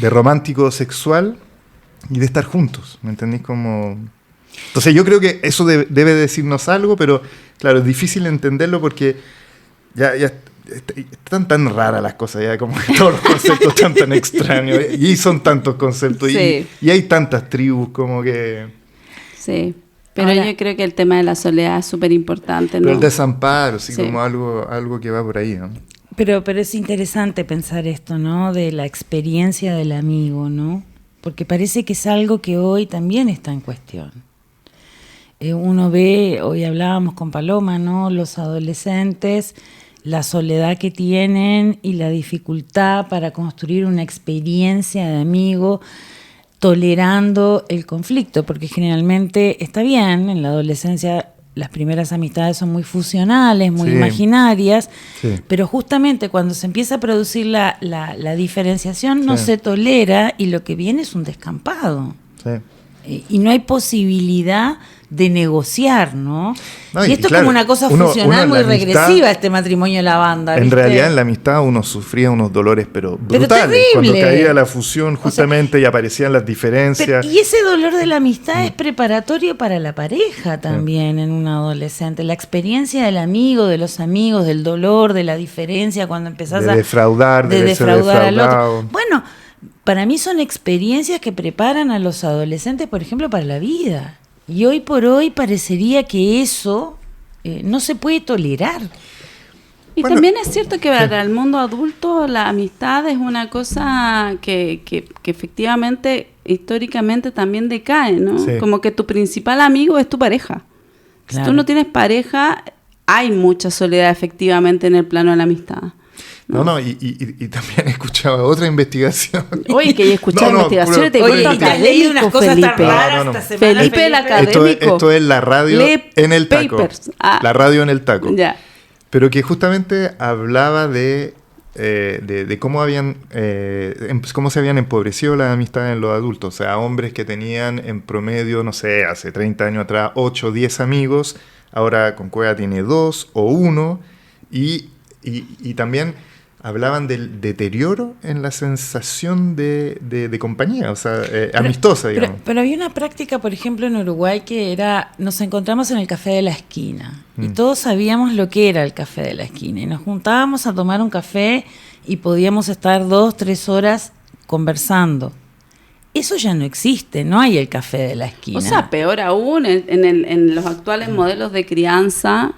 romántico sexual y de estar juntos, ¿me entendís? Entonces yo creo que eso debe decirnos algo, pero claro, es difícil entenderlo porque ya están tan raras las cosas, ya como que todos los conceptos están tan extraños, y son tantos conceptos, sí. y hay tantas tribus como que... Sí, pero ahora, yo creo que el tema de la soledad es súper importante, ¿no? Pero el desamparo, sí, Sí. como algo que va por ahí, ¿no? Pero es interesante pensar esto, ¿no? De la experiencia del amigo, ¿no? Porque parece que es algo que hoy también está en cuestión. Uno ve, hoy hablábamos con Paloma, ¿no? Los adolescentes, la soledad que tienen y la dificultad para construir una experiencia de amigo tolerando el conflicto, porque generalmente está bien, en la adolescencia las primeras amistades son muy fusionales, muy Sí. imaginarias, Sí. pero justamente cuando se empieza a producir la diferenciación no Sí. se tolera y lo que viene es un descampado. Sí. Y no hay posibilidad de negociar, ¿no? No, y y esto claro, es como una cosa uno funcional en muy la amistad, regresiva, este matrimonio de la banda. En ¿viste? realidad en la amistad uno sufría unos dolores pero brutales, terrible. cuando caía la fusión justamente y aparecían las diferencias. Y ese dolor de la amistad es preparatorio para la pareja también en un adolescente. La experiencia del amigo, de los amigos, del dolor, de la diferencia cuando empezás De defraudar, de ser defraudar al defraudado. otro. Bueno, para mí son experiencias que preparan a los adolescentes, por ejemplo, para la vida. Y hoy por hoy parecería que eso no se puede tolerar. Y Bueno, también es cierto que para el mundo adulto la amistad es una cosa que efectivamente, históricamente también decae, ¿no? Sí. Como que tu principal amigo es tu pareja. Claro. Si tú no tienes pareja, hay mucha soledad efectivamente en el plano de la amistad. No, y también escuchaba otra investigación. Oye, que he escuchado No, investigaciones de puro Oye, cuento y te has leído unas académico, cosas tan Felipe. raras No. esta semana, Felipe el académico. Esto es la radio Lee en el taco. papers. Ah. La radio en el taco. Ya. Pero que justamente hablaba de cómo se habían empobrecido las amistades en los adultos. O sea, hombres que tenían en promedio, no sé, hace 30 años atrás, 8 o 10 amigos, ahora con Cueva tiene 2 o 1, y también hablaban del deterioro en la sensación de compañía, o sea, amistosa, digamos. Pero había una práctica, por ejemplo, en Uruguay que era, nos encontramos en el café de la esquina y todos sabíamos lo que era el café de la esquina y nos juntábamos a tomar un café y podíamos estar 2-3 horas conversando. Eso ya no existe, no hay el café de la esquina. O sea, peor aún, en los actuales modelos de crianza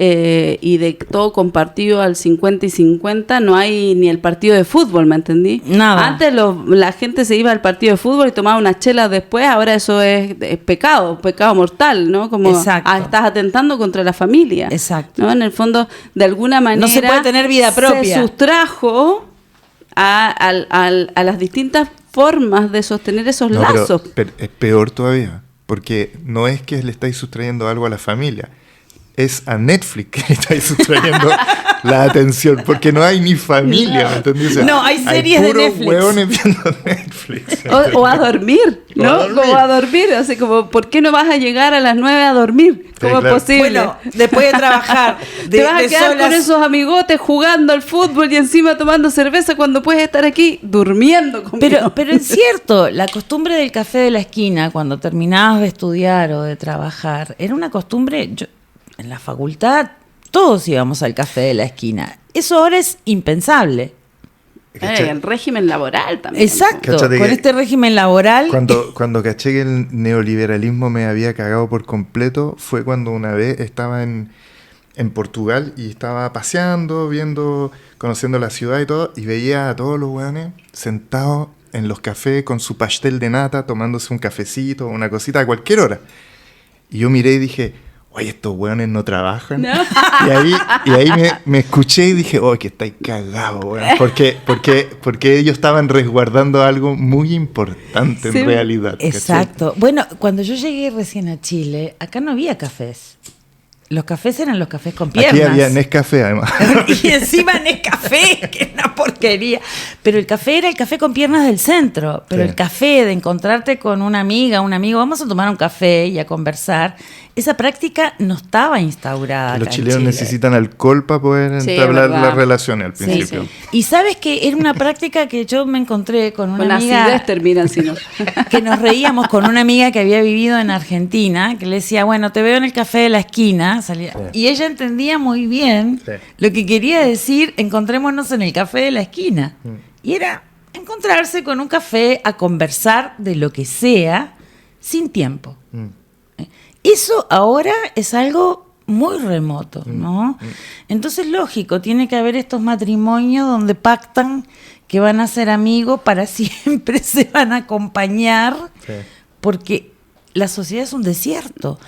y de todo compartido al 50 y 50, no hay ni el partido de fútbol, ¿me entendí? Nada. Antes la gente se iba al partido de fútbol y tomaba unas chelas después, ahora eso es pecado mortal, ¿no? Como Exacto. estás atentando contra la familia. Exacto. ¿No? En el fondo, de alguna manera... No se puede tener vida propia. Se sustrajo a las distintas formas de sostener esos No, lazos. pero es peor todavía, porque no es que le estáis sustrayendo algo a la familia, es a Netflix que le estáis sustrayendo la atención, porque no hay ni familia, ¿me entendés? O sea, No, hay series de puros Netflix. hueones viendo Netflix. O a dormir, ¿no? O a dormir. Como a dormir, así como, ¿por qué no vas a llegar a las 9 a dormir? ¿Cómo claro. es posible? Bueno, después de trabajar, Te vas a quedar con esos amigotes jugando al fútbol y encima tomando cerveza cuando puedes estar aquí durmiendo conmigo. Pero es cierto, la costumbre del café de la esquina, cuando terminabas de estudiar o de trabajar, era una costumbre, en la facultad todos íbamos al café de la esquina. Eso ahora es impensable. El régimen laboral también. Exacto, Cáchate con que este régimen laboral. Cuando caché que el neoliberalismo me había cagado por completo, fue cuando una vez estaba en Portugal y estaba paseando, conociendo la ciudad y todo, y veía a todos los hueones sentados en los cafés con su pastel de nata, tomándose un cafecito, una cosita a cualquier hora. Y yo miré y dije, oye, estos hueones no trabajan. No. Y ahí me escuché y dije, oh, que estáis cagados, weón. Porque ellos estaban resguardando algo muy importante Sí. en realidad. ¿cachai? Exacto. Bueno, cuando yo llegué recién a Chile, acá no había cafés. Los cafés eran los cafés con piernas. Aquí había Nescafé, además. Y encima Nescafé, que es una porquería. Pero el café era el café con piernas del centro. Pero Sí. el café de encontrarte con una amiga, un amigo, vamos a tomar un café y a conversar, esa práctica no estaba instaurada. Los acá en chilenos Chile. necesitan alcohol para poder Sí, entablar es verdad. las relaciones al Sí, principio. sí. Y sabes que era una práctica que yo me encontré con una Con amiga. acidez terminan, si no. Que nos reíamos con una amiga que había vivido en Argentina, que le decía, bueno, te veo en el café de la esquina, salía. Y ella entendía muy bien Sí. lo que quería decir, encontrémonos en el café de la esquina. Y era encontrarse con un café a conversar de lo que sea, sin tiempo. Eso ahora es algo muy remoto, ¿no? Entonces, lógico, tiene que haber estos matrimonios donde pactan que van a ser amigos para siempre, se van a acompañar, Sí. porque la sociedad es un desierto.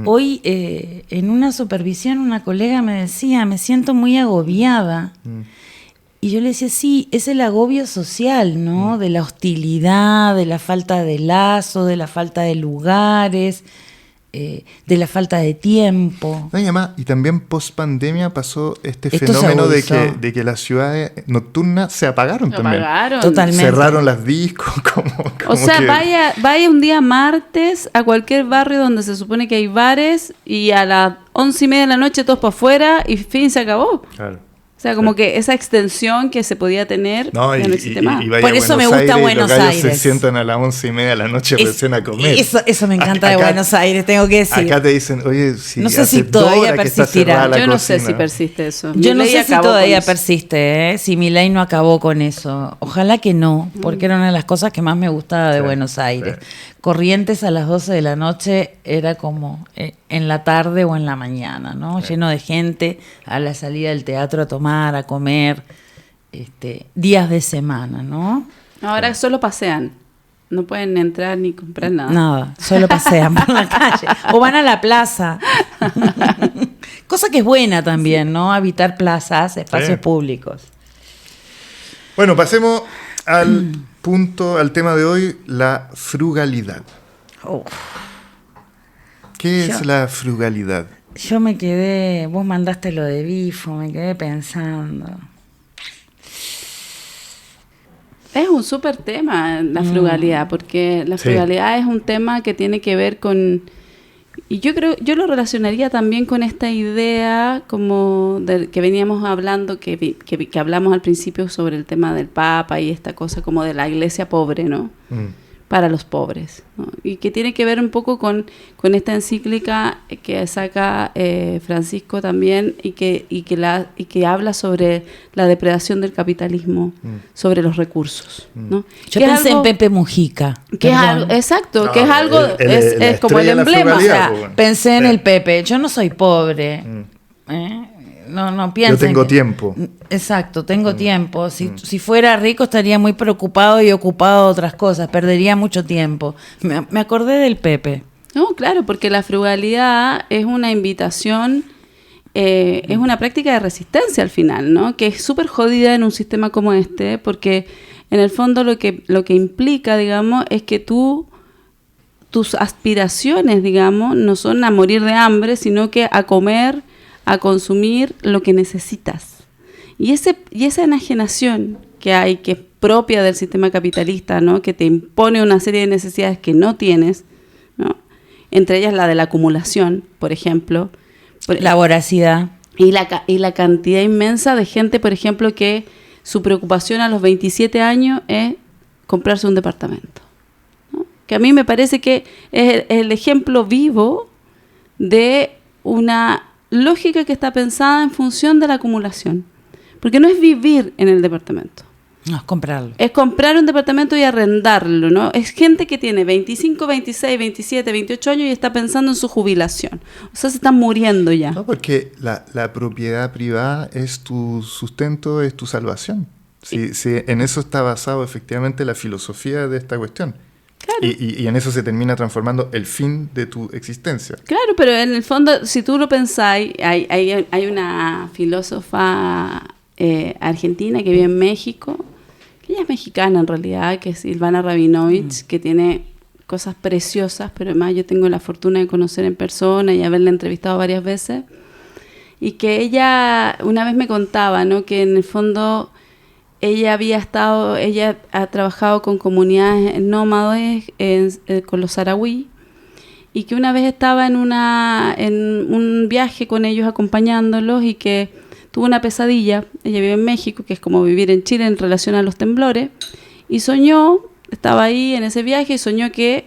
Hoy, en una supervisión, una colega me decía, me siento muy agobiada. Y yo le decía, sí, es el agobio social, ¿no? De la hostilidad, de la falta de lazo, de la falta de lugares, de la falta de tiempo. No, y además, y también post pandemia pasó este Esto se fenómeno de agudizó. de que las ciudades nocturnas se apagaron Lo también. apagaron. Totalmente. Cerraron las discos, como O sea, que- vaya un día martes a cualquier barrio donde se supone que hay bares y a las 11:30 de la noche todos para afuera y fin, se acabó. Claro. O sea, como que esa extensión que se podía tener No, ya no existe más. vaya Por a eso me Buenos gusta Aires, Buenos los gallos se Aires. sientan a las 11:30 de la noche Es- recién a comer. Eso me encanta de Acá- Buenos Aires, tengo que decir. Acá te dicen, oye, si No sé hace si 2 todavía horas que está persistirá. cerrada la Yo no sé cocina. si persiste eso. Yo no Milei sé si acabó con todavía eso. persiste, si Milei no acabó con eso. Ojalá que no, porque era una de las cosas que más me gustaba de Sí, Buenos Aires. sí. Corrientes a las 12 de la noche era como en la tarde o en la mañana, ¿no? Lleno de gente a la salida del teatro a tomar, a comer, días de semana, ¿no? Ahora solo pasean. No pueden entrar ni comprar nada. Nada, solo pasean por la calle o van a la plaza. Cosa que es buena también, ¿no? Habitar plazas, espacios Sí. públicos. Bueno, pasemos al al tema de hoy, la frugalidad. Uf. ¿Qué Yo- es la frugalidad? Yo me quedé, vos mandaste lo de Bifo, me quedé pensando. Es un súper tema la frugalidad, porque la Sí. frugalidad es un tema que tiene que ver con... Y yo lo relacionaría también con esta idea como que veníamos hablando, que hablamos al principio sobre el tema del Papa y esta cosa como de la iglesia pobre, ¿no? Para los pobres, ¿no? Y que tiene que ver un poco con esta encíclica que saca Francisco también y que habla sobre la depredación del capitalismo, sobre los recursos, ¿no? Yo Que es pensé algo- en Pepe Mujica. que es perdón. algo, exacto, No, que es algo, la es como el estrella de la emblema. O frugalidad. sea, pues, bueno. pensé en Sí. el Pepe. Yo no soy pobre. No pienso. Yo tengo tiempo. Exacto, tengo tiempo. Si fuera rico estaría muy preocupado y ocupado de otras cosas. Perdería mucho tiempo. Me acordé del Pepe. No, claro, porque la frugalidad es una invitación, es una práctica de resistencia al final, ¿no? Que es súper jodida en un sistema como este, porque en el fondo lo que implica, digamos, es que tú tus aspiraciones, digamos, no son a morir de hambre, sino que a comer, a consumir lo que necesitas. Y esa enajenación que hay, que es propia del sistema capitalista, ¿no? Que te impone una serie de necesidades que no tienes, ¿no? Entre ellas la de la acumulación, por ejemplo. La voracidad. Y la cantidad inmensa de gente, por ejemplo, que su preocupación a los 27 años es comprarse un departamento, ¿no? Que a mí me parece que es el ejemplo vivo de una lógica que está pensada en función de la acumulación. Porque no es vivir en el departamento. No, es comprarlo. Es comprar un departamento y arrendarlo, ¿no? Es gente que tiene 25, 26, 27, 28 años y está pensando en su jubilación. O sea, se están muriendo ya. No, porque la propiedad privada es tu sustento, es tu salvación. Sí, en eso está basado efectivamente la filosofía de esta cuestión. Claro. Y en eso se termina transformando el fin de tu existencia. Claro, pero en el fondo, si tú lo pensáis, hay una filósofa argentina que vive en México, que ella es mexicana en realidad, que es Silvana Rabinovich, que tiene cosas preciosas, pero además yo tengo la fortuna de conocer en persona y haberla entrevistado varias veces, y que ella una vez me contaba, ¿no? Que en el fondo ella ha trabajado con comunidades nómades con los saharaui, y que una vez estaba en un viaje con ellos acompañándolos y que tuvo una pesadilla. Ella vive en México, que es como vivir en Chile en relación a los temblores, y soñó, estaba ahí en ese viaje y soñó que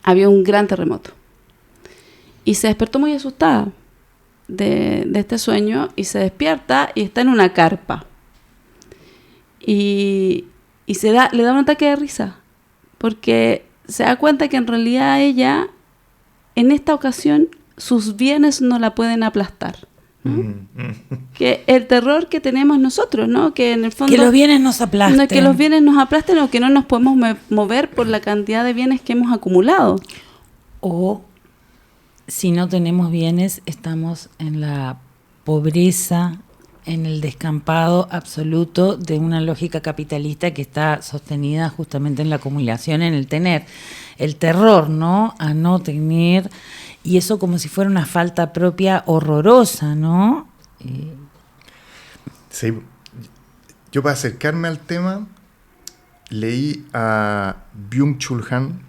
había un gran terremoto. Y se despertó muy asustada de este sueño, y se despierta y está en una carpa. Y le da un ataque de risa, porque se da cuenta que en realidad ella, en esta ocasión, sus bienes no la pueden aplastar, ¿no? Que el terror que tenemos nosotros, ¿no? Que en el fondo... Que los bienes nos aplasten. No, que los bienes nos aplasten, o que no nos podemos mover por la cantidad de bienes que hemos acumulado. O si no tenemos bienes, estamos en la pobreza, en el descampado absoluto de una lógica capitalista que está sostenida justamente en la acumulación, en el tener. El terror, ¿no? A no tener, y eso como si fuera una falta propia horrorosa, ¿no? Sí. Yo, para acercarme al tema, leí a Byung-Chul Han,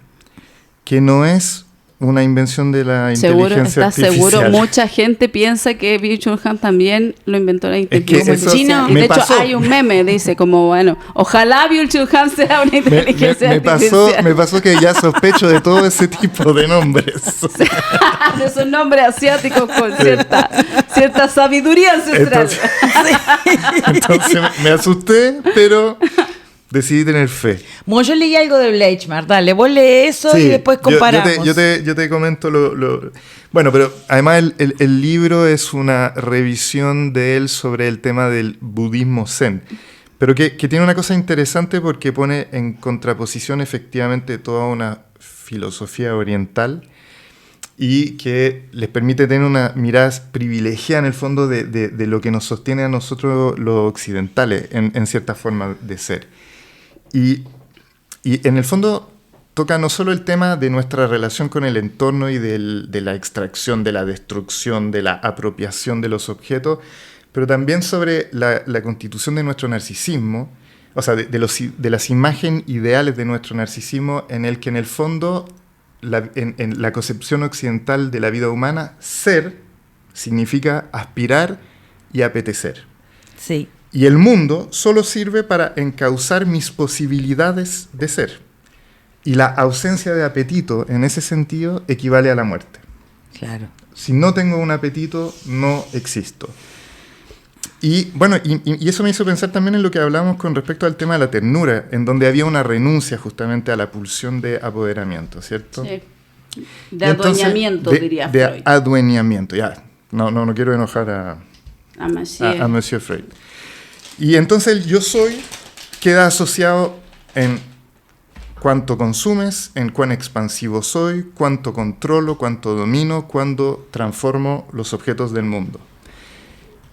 que no es una invención de la inteligencia artificial. Seguro, mucha gente piensa que Byung-Chul Han también lo inventó la inteligencia artificial. Y de hecho hay un meme, dice como, bueno, ojalá Byung-Chul Han sea una inteligencia artificial. Me pasó que ya sospecho de todo ese tipo de nombres. De esos nombres asiáticos con cierta sabiduría ancestral. Entonces me asusté, pero decidí tener fe. Bueno, yo leí algo de Bleichmar, dale, vos lees eso, sí, y después comparamos. Yo te comento Bueno, pero además el libro es una revisión de él sobre el tema del budismo zen, pero que tiene una cosa interesante porque pone en contraposición efectivamente toda una filosofía oriental y que les permite tener una mirada privilegiada en el fondo de lo que nos sostiene a nosotros los occidentales en cierta forma de ser. Y en el fondo toca no solo el tema de nuestra relación con el entorno y de la extracción, de la destrucción, de la apropiación de los objetos, pero también sobre la constitución de nuestro narcisismo, o sea, de las imágenes ideales de nuestro narcisismo, en el que en el fondo, en la concepción occidental de la vida humana, ser significa aspirar y apetecer. Sí. Y el mundo solo sirve para encauzar mis posibilidades de ser. Y la ausencia de apetito, en ese sentido, equivale a la muerte. Claro. Si no tengo un apetito, no existo. Y bueno, y eso me hizo pensar también en lo que hablamos con respecto al tema de la ternura, en donde había una renuncia justamente a la pulsión de apoderamiento, ¿cierto? Sí. De adueñamiento, diría Freud. De adueñamiento, ya. No quiero enojar a Monsieur Freud. Y entonces el yo soy queda asociado en cuánto consumes, en cuán expansivo soy, cuánto controlo, cuánto domino, cuándo transformo los objetos del mundo.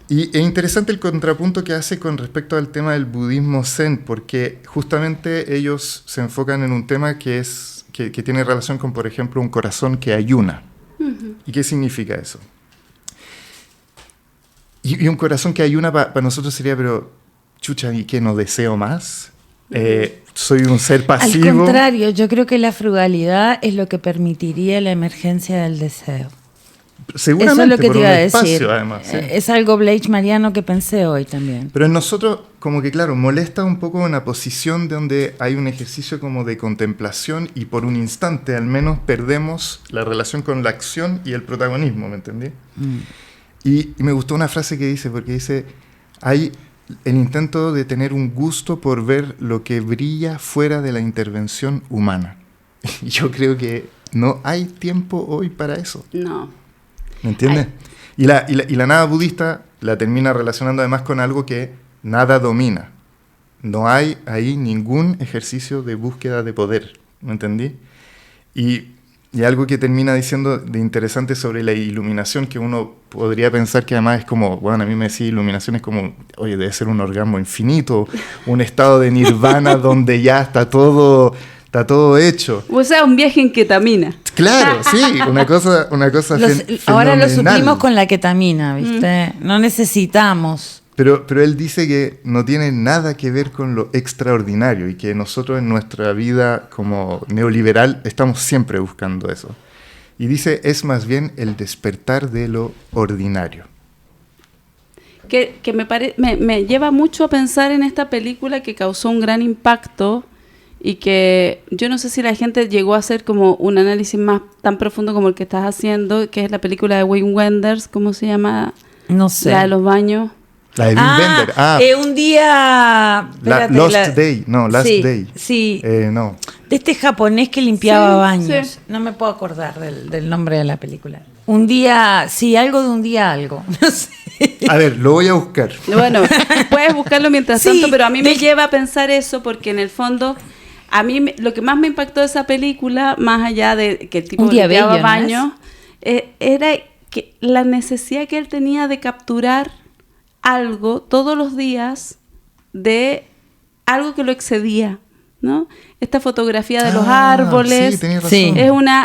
Y es interesante el contrapunto que hace con respecto al tema del budismo zen, porque justamente ellos se enfocan en un tema que es que tiene relación con, por ejemplo, un corazón que ayuna. ¿Y qué significa eso? Y un corazón que ayuna para nosotros sería, pero, chucha, ¿y qué? ¿No deseo más? ¿Soy un ser pasivo? Al contrario, yo creo que la frugalidad es lo que permitiría la emergencia del deseo. Seguramente, eso es lo que por te un iba a espacio, decir. además. Sí. Es algo Blake-Mariano que pensé hoy también. Pero en nosotros, como que claro, molesta un poco una posición donde hay un ejercicio como de contemplación y por un instante al menos perdemos la relación con la acción y el protagonismo, ¿me entendí? Y me gustó una frase que dice, porque dice, hay el intento de tener un gusto por ver lo que brilla fuera de la intervención humana. Y yo creo que no hay tiempo hoy para eso. No. ¿Me entiendes? Y la nada budista la termina relacionando además con algo que nada domina. No hay ahí ningún ejercicio de búsqueda de poder. ¿Me entendí? Y algo que termina diciendo de interesante sobre la iluminación, que uno podría pensar que además es como, bueno, a mí me decía iluminación es como, oye, debe ser un orgasmo infinito, un estado de nirvana donde ya está todo hecho. O sea, un viaje en ketamina. Claro, sí, una cosa Ahora lo fenomenal. suplimos con la ketamina, ¿viste? No necesitamos. Pero él dice que no tiene nada que ver con lo extraordinario y que nosotros en nuestra vida como neoliberal estamos siempre buscando eso. Y dice, es más bien el despertar de lo ordinario. Que me lleva mucho a pensar en esta película que causó un gran impacto y que yo no sé si la gente llegó a hacer como un análisis más tan profundo como el que estás haciendo, que es la película de Wim Wenders, ¿cómo se llama? No sé. La de los baños. La de Wim Wenders. Un día... Last Day. Sí. No. De este japonés que limpiaba baños. Sí. No me puedo acordar del nombre de la película. Un día... Sí, algo de un día algo. No sé. A ver, lo voy a buscar. Bueno, puedes buscarlo mientras Sí, tanto, pero a mí me lleva a pensar eso porque en el fondo... A mí lo que más me impactó de esa película, más allá de que el tipo Un día limpiaba bello, ¿no baños, era que la necesidad que él tenía de capturar algo todos los días de algo que lo excedía, ¿no? Esta fotografía de los árboles, sí, tenés razón. Sí.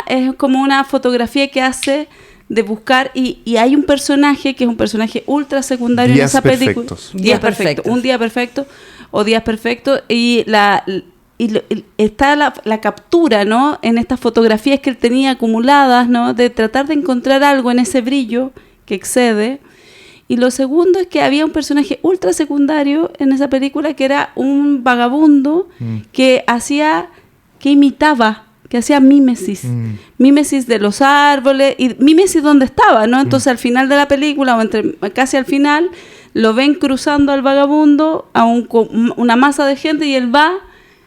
es como una fotografía que hace de buscar y hay un personaje que es un personaje ultra secundario Días en esa película. perfectos. Días perfectos. Un día perfecto o días perfectos y está la captura, ¿no? En estas fotografías que él tenía acumuladas, ¿no? De tratar de encontrar algo en ese brillo que excede. Y lo segundo es que había un personaje ultra secundario en esa película que era un vagabundo que imitaba, que hacía mímesis. Mímesis de los árboles y mímesis donde estaba, ¿no? Entonces al final de la película, o casi al final, lo ven cruzando al vagabundo a una masa de gente y él va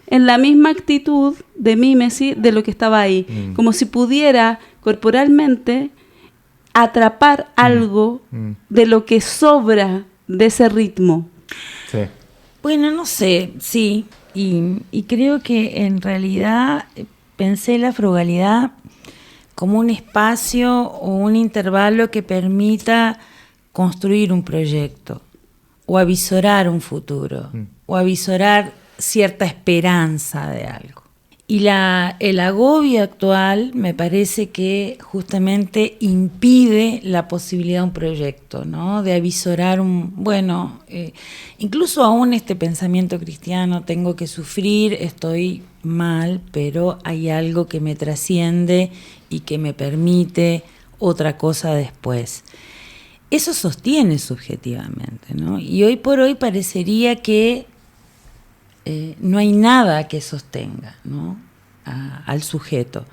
en la misma actitud de mímesis de lo que estaba ahí, como si pudiera corporalmente atrapar algo de lo que sobra de ese ritmo. Sí. Bueno, no sé, sí. Y creo que en realidad pensé la frugalidad como un espacio o un intervalo que permita construir un proyecto o avisorar un futuro o avisorar cierta esperanza de algo. Y el agobio actual me parece que justamente impide la posibilidad de un proyecto, ¿no? De avisorar incluso aún este pensamiento cristiano, tengo que sufrir, estoy mal, pero hay algo que me trasciende y que me permite otra cosa después. Eso sostiene subjetivamente, ¿no? Y hoy por hoy parecería que no hay nada que sostenga, ¿no? Al sujeto.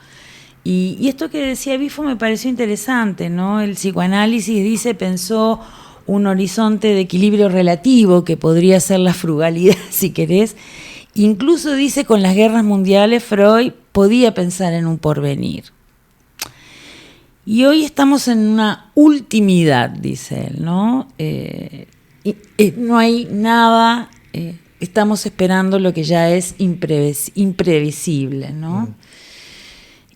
Y esto que decía Bifo me pareció interesante, ¿no? El psicoanálisis pensó un horizonte de equilibrio relativo que podría ser la frugalidad, si querés. Incluso dice, con las guerras mundiales, Freud podía pensar en un porvenir. Y hoy estamos en una ultimidad, dice él, ¿no? No hay nada... estamos esperando lo que ya es imprevisible, ¿no?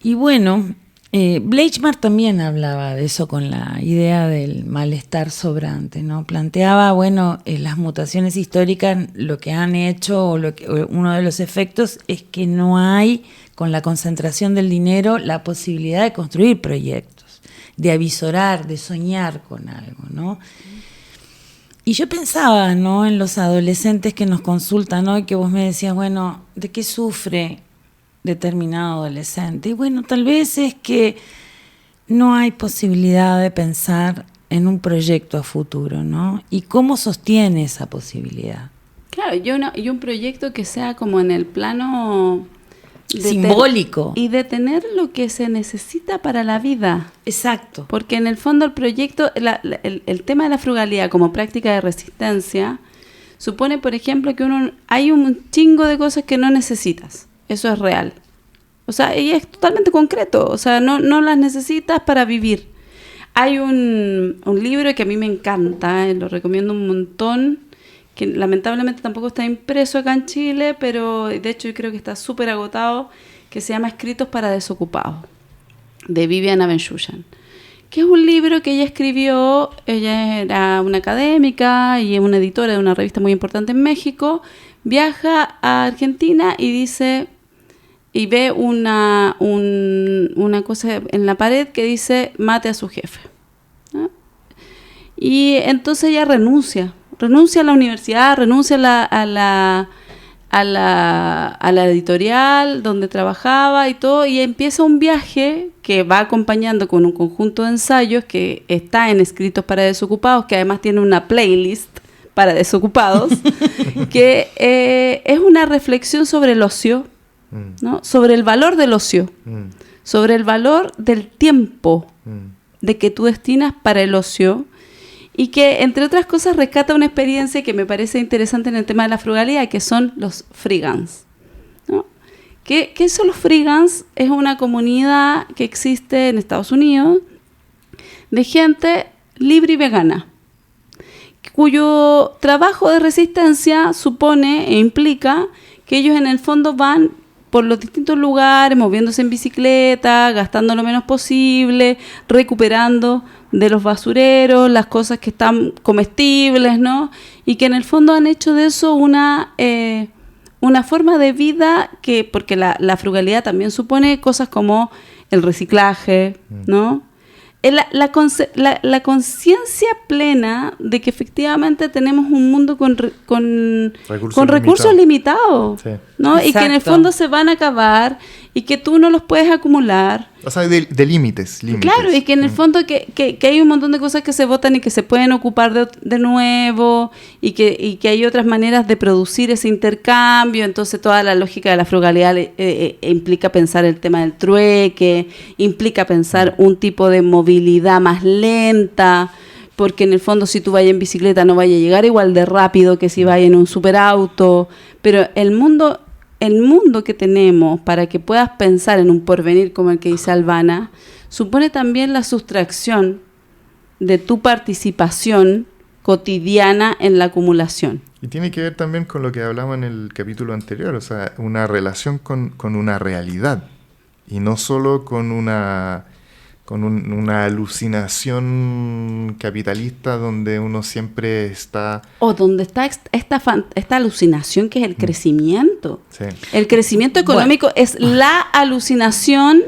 Y bueno, Bleichmar también hablaba de eso con la idea del malestar sobrante, ¿no? Planteaba, bueno, las mutaciones históricas lo que han hecho, o uno de los efectos es que no hay, con la concentración del dinero, la posibilidad de construir proyectos, de avisorar, de soñar con algo, ¿no? Y yo pensaba, ¿no?, en los adolescentes que nos consultan, ¿no?, y que vos me decías, bueno, ¿de qué sufre determinado adolescente? Y bueno, tal vez es que no hay posibilidad de pensar en un proyecto a futuro, ¿no? ¿Y cómo sostiene esa posibilidad? Claro, y un proyecto que sea como en el plano simbólico. Y de tener lo que se necesita para la vida. Exacto. Porque en el fondo el proyecto, el tema de la frugalidad como práctica de resistencia, supone, por ejemplo, que hay un chingo de cosas que no necesitas. Eso es real. O sea, y es totalmente concreto. O sea, no las necesitas para vivir. Hay un libro que a mí me encanta, lo recomiendo un montón, que lamentablemente tampoco está impreso acá en Chile, pero de hecho yo creo que está súper agotado, que se llama Escritos para Desocupados, de Viviana Ben-Shushan, que es un libro que ella escribió. Ella era una académica y es una editora de una revista muy importante en México. Viaja a Argentina y dice, y ve una cosa en la pared que dice mate a su jefe, ¿no? Y entonces ella renuncia a la universidad, renuncia a la editorial donde trabajaba y todo, y empieza un viaje que va acompañando con un conjunto de ensayos que está en Escritos para Desocupados, que además tiene una playlist para desocupados, que es una reflexión sobre el ocio, ¿no? Sobre el valor del ocio, sobre el valor del tiempo de que tú destinas para el ocio, y que, entre otras cosas, rescata una experiencia que me parece interesante en el tema de la frugalidad, que son los freegans, ¿no? ¿Qué son los freegans? Es una comunidad que existe en Estados Unidos de gente libre y vegana, cuyo trabajo de resistencia supone e implica que ellos en el fondo van por los distintos lugares, moviéndose en bicicleta, gastando lo menos posible, recuperando de los basureros las cosas que están comestibles, ¿no? Y que en el fondo han hecho de eso una forma de vida porque la frugalidad también supone cosas como el reciclaje, ¿no? La conciencia plena de que efectivamente tenemos un mundo con recursos limitados, sí, ¿no? Y que en el fondo se van a acabar y que tú no los puedes acumular. O sea, de límites. Claro, y que en el fondo que hay un montón de cosas que se botan y que se pueden ocupar de nuevo, y que hay otras maneras de producir ese intercambio. Entonces toda la lógica de la frugalidad implica pensar el tema del trueque, implica pensar un tipo de movilidad más lenta, porque en el fondo si tú vayas en bicicleta no vaya a llegar igual de rápido que si vayas en un superauto. Pero el mundo que tenemos para que puedas pensar en un porvenir como el que dice Albana, supone también la sustracción de tu participación cotidiana en la acumulación. Y tiene que ver también con lo que hablamos en el capítulo anterior, o sea, una relación con una realidad, y no solo con una alucinación capitalista donde uno siempre está... O donde está esta alucinación que es el crecimiento. Sí. El crecimiento económico es la alucinación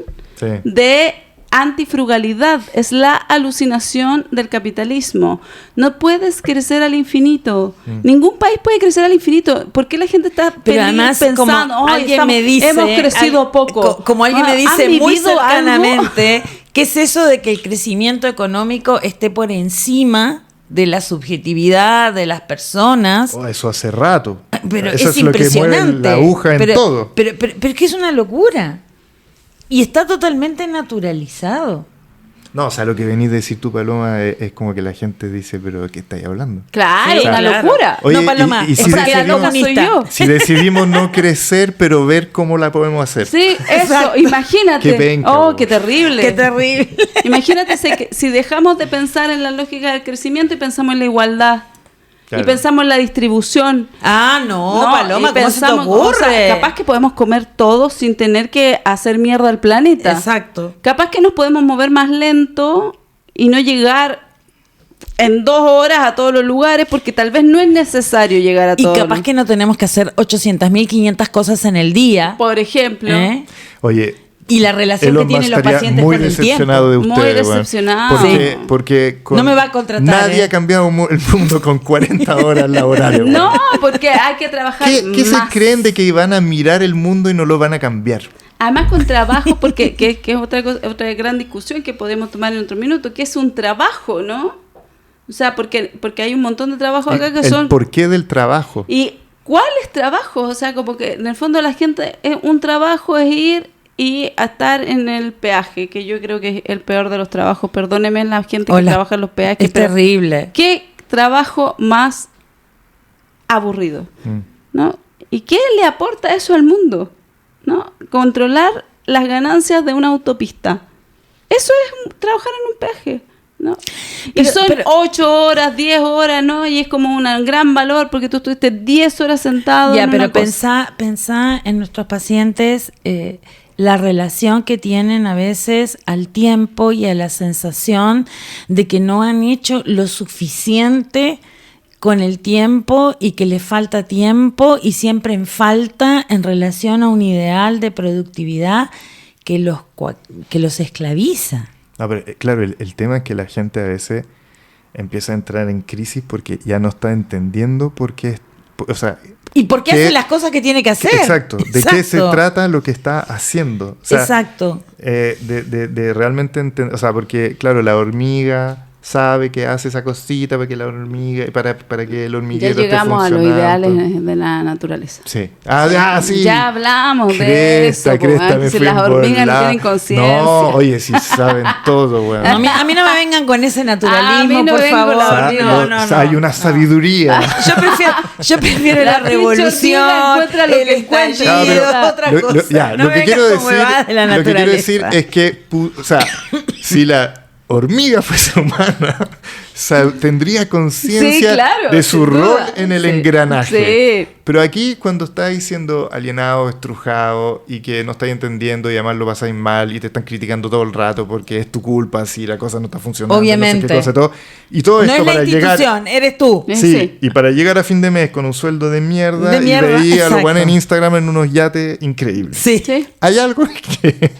de antifrugalidad, es la alucinación del capitalismo. No puedes crecer al infinito. Ningún país puede crecer al infinito. ¿Por qué la gente está pensando, como alguien me dice, hemos crecido poco? Como alguien me dice muy cercanamente, ¿qué es eso de que el crecimiento económico esté por encima de la subjetividad de las personas? Oh, eso hace rato. Pero eso es lo que mueve la aguja en todo. Pero es que es una locura. Y está totalmente naturalizado. No, o sea, lo que venís a decir tú, Paloma, es como que la gente dice, pero ¿qué estáis hablando? Claro, una locura. Oye, no, Paloma, y si la loca soy yo. Si decidimos no crecer, pero ver cómo la podemos hacer. Sí, eso, imagínate. Qué penca, qué terrible. Qué terrible. Imagínate si dejamos de pensar en la lógica del crecimiento y pensamos en la igualdad. Claro. Y pensamos en la distribución. No, Paloma, y ¿cómo se te pensamos, ocurre? o sea, capaz que podemos comer todo sin tener que hacer mierda al planeta. Exacto. Capaz que nos podemos mover más lento y no llegar en 2 horas a todos los lugares, porque tal vez no es necesario llegar a Y todos. capaz que no tenemos que hacer 800.500 cosas en el día. Por ejemplo. Oye, Y la relación Elon que tienen Musk los estaría pacientes muy con el decepcionado tiempo. de Muy ustedes. decepcionado. Porque, Sí. porque No me va a contratar, nadie ha cambiado el mundo con 40 horas laborales. weón. No, porque hay que trabajar ¿Qué se más. creen de que van a mirar el mundo y no lo van a cambiar? Además con trabajo, porque que es otra gran discusión que podemos tomar en otro minuto, que es un trabajo, ¿no? O sea, porque hay un montón de trabajos acá que El son... porqué del trabajo. ¿Y cuáles trabajos? O sea, como que en el fondo la gente, un trabajo es ir y a estar en el peaje, que yo creo que es el peor de los trabajos. Perdóneme la gente que trabaja en los peajes. Es terrible. ¿Qué trabajo más aburrido? ¿No? ¿Y qué le aporta eso al mundo? ¿No? Controlar las ganancias de una autopista. Eso es trabajar en un peaje, ¿no? Y son 8 horas, 10 horas, ¿no? Y es como un gran valor porque tú estuviste 10 horas sentado Ya, en pero una cosa. pensá en nuestros pacientes, la relación que tienen a veces al tiempo y a la sensación de que no han hecho lo suficiente con el tiempo y que les falta tiempo y siempre en falta en relación a un ideal de productividad que los esclaviza. No, pero, claro, el tema es que la gente a veces empieza a entrar en crisis porque ya no está entendiendo por qué, o sea... ¿Y por qué ¿qué- hace las cosas que tiene que hacer? Exacto, de qué se trata lo que está haciendo. O sea, Exacto. de realmente entender, o sea, porque claro, la hormiga sabe que hace esa cosita para que la hormiga, para que el Ya hormiguero esté llegamos a los funcionando. ideales de la naturaleza. Sí. Sí. Ya hablamos de eso. Cresta, me si fui las en hormigas no volada. tienen conciencia. No, oye, si saben todo, weón. No, a mí no me vengan con ese A naturalismo, mí no por vengo favor. la O sea, hormiga. o sea, hay una sabiduría. Yo prefiero la La revolución, encuentra lo el que está estallido, allí. otra Lo- cosa. ya, No lo me que vengas quiero con decir, huevadas de la lo que quiero decir naturaleza. es que, o sea, si la hormiga fuese humana, tendría conciencia Sí, claro, de su sin rol duda. en el Sí, engranaje. sí. Pero aquí, cuando estáis siendo alienado, estrujado y que no estáis entendiendo y además lo pasáis mal y te están criticando todo el rato porque es tu culpa si la cosa no está funcionando, Obviamente. no sé qué cosa, todo. Y todo No esto es la para llegar. institución, eres tú. Sí. Sí, y para llegar a fin de mes con un sueldo de mierda, De mierda, y veía a los exacto. buenos en Instagram en unos yates increíbles. Sí. Sí. Hay algo que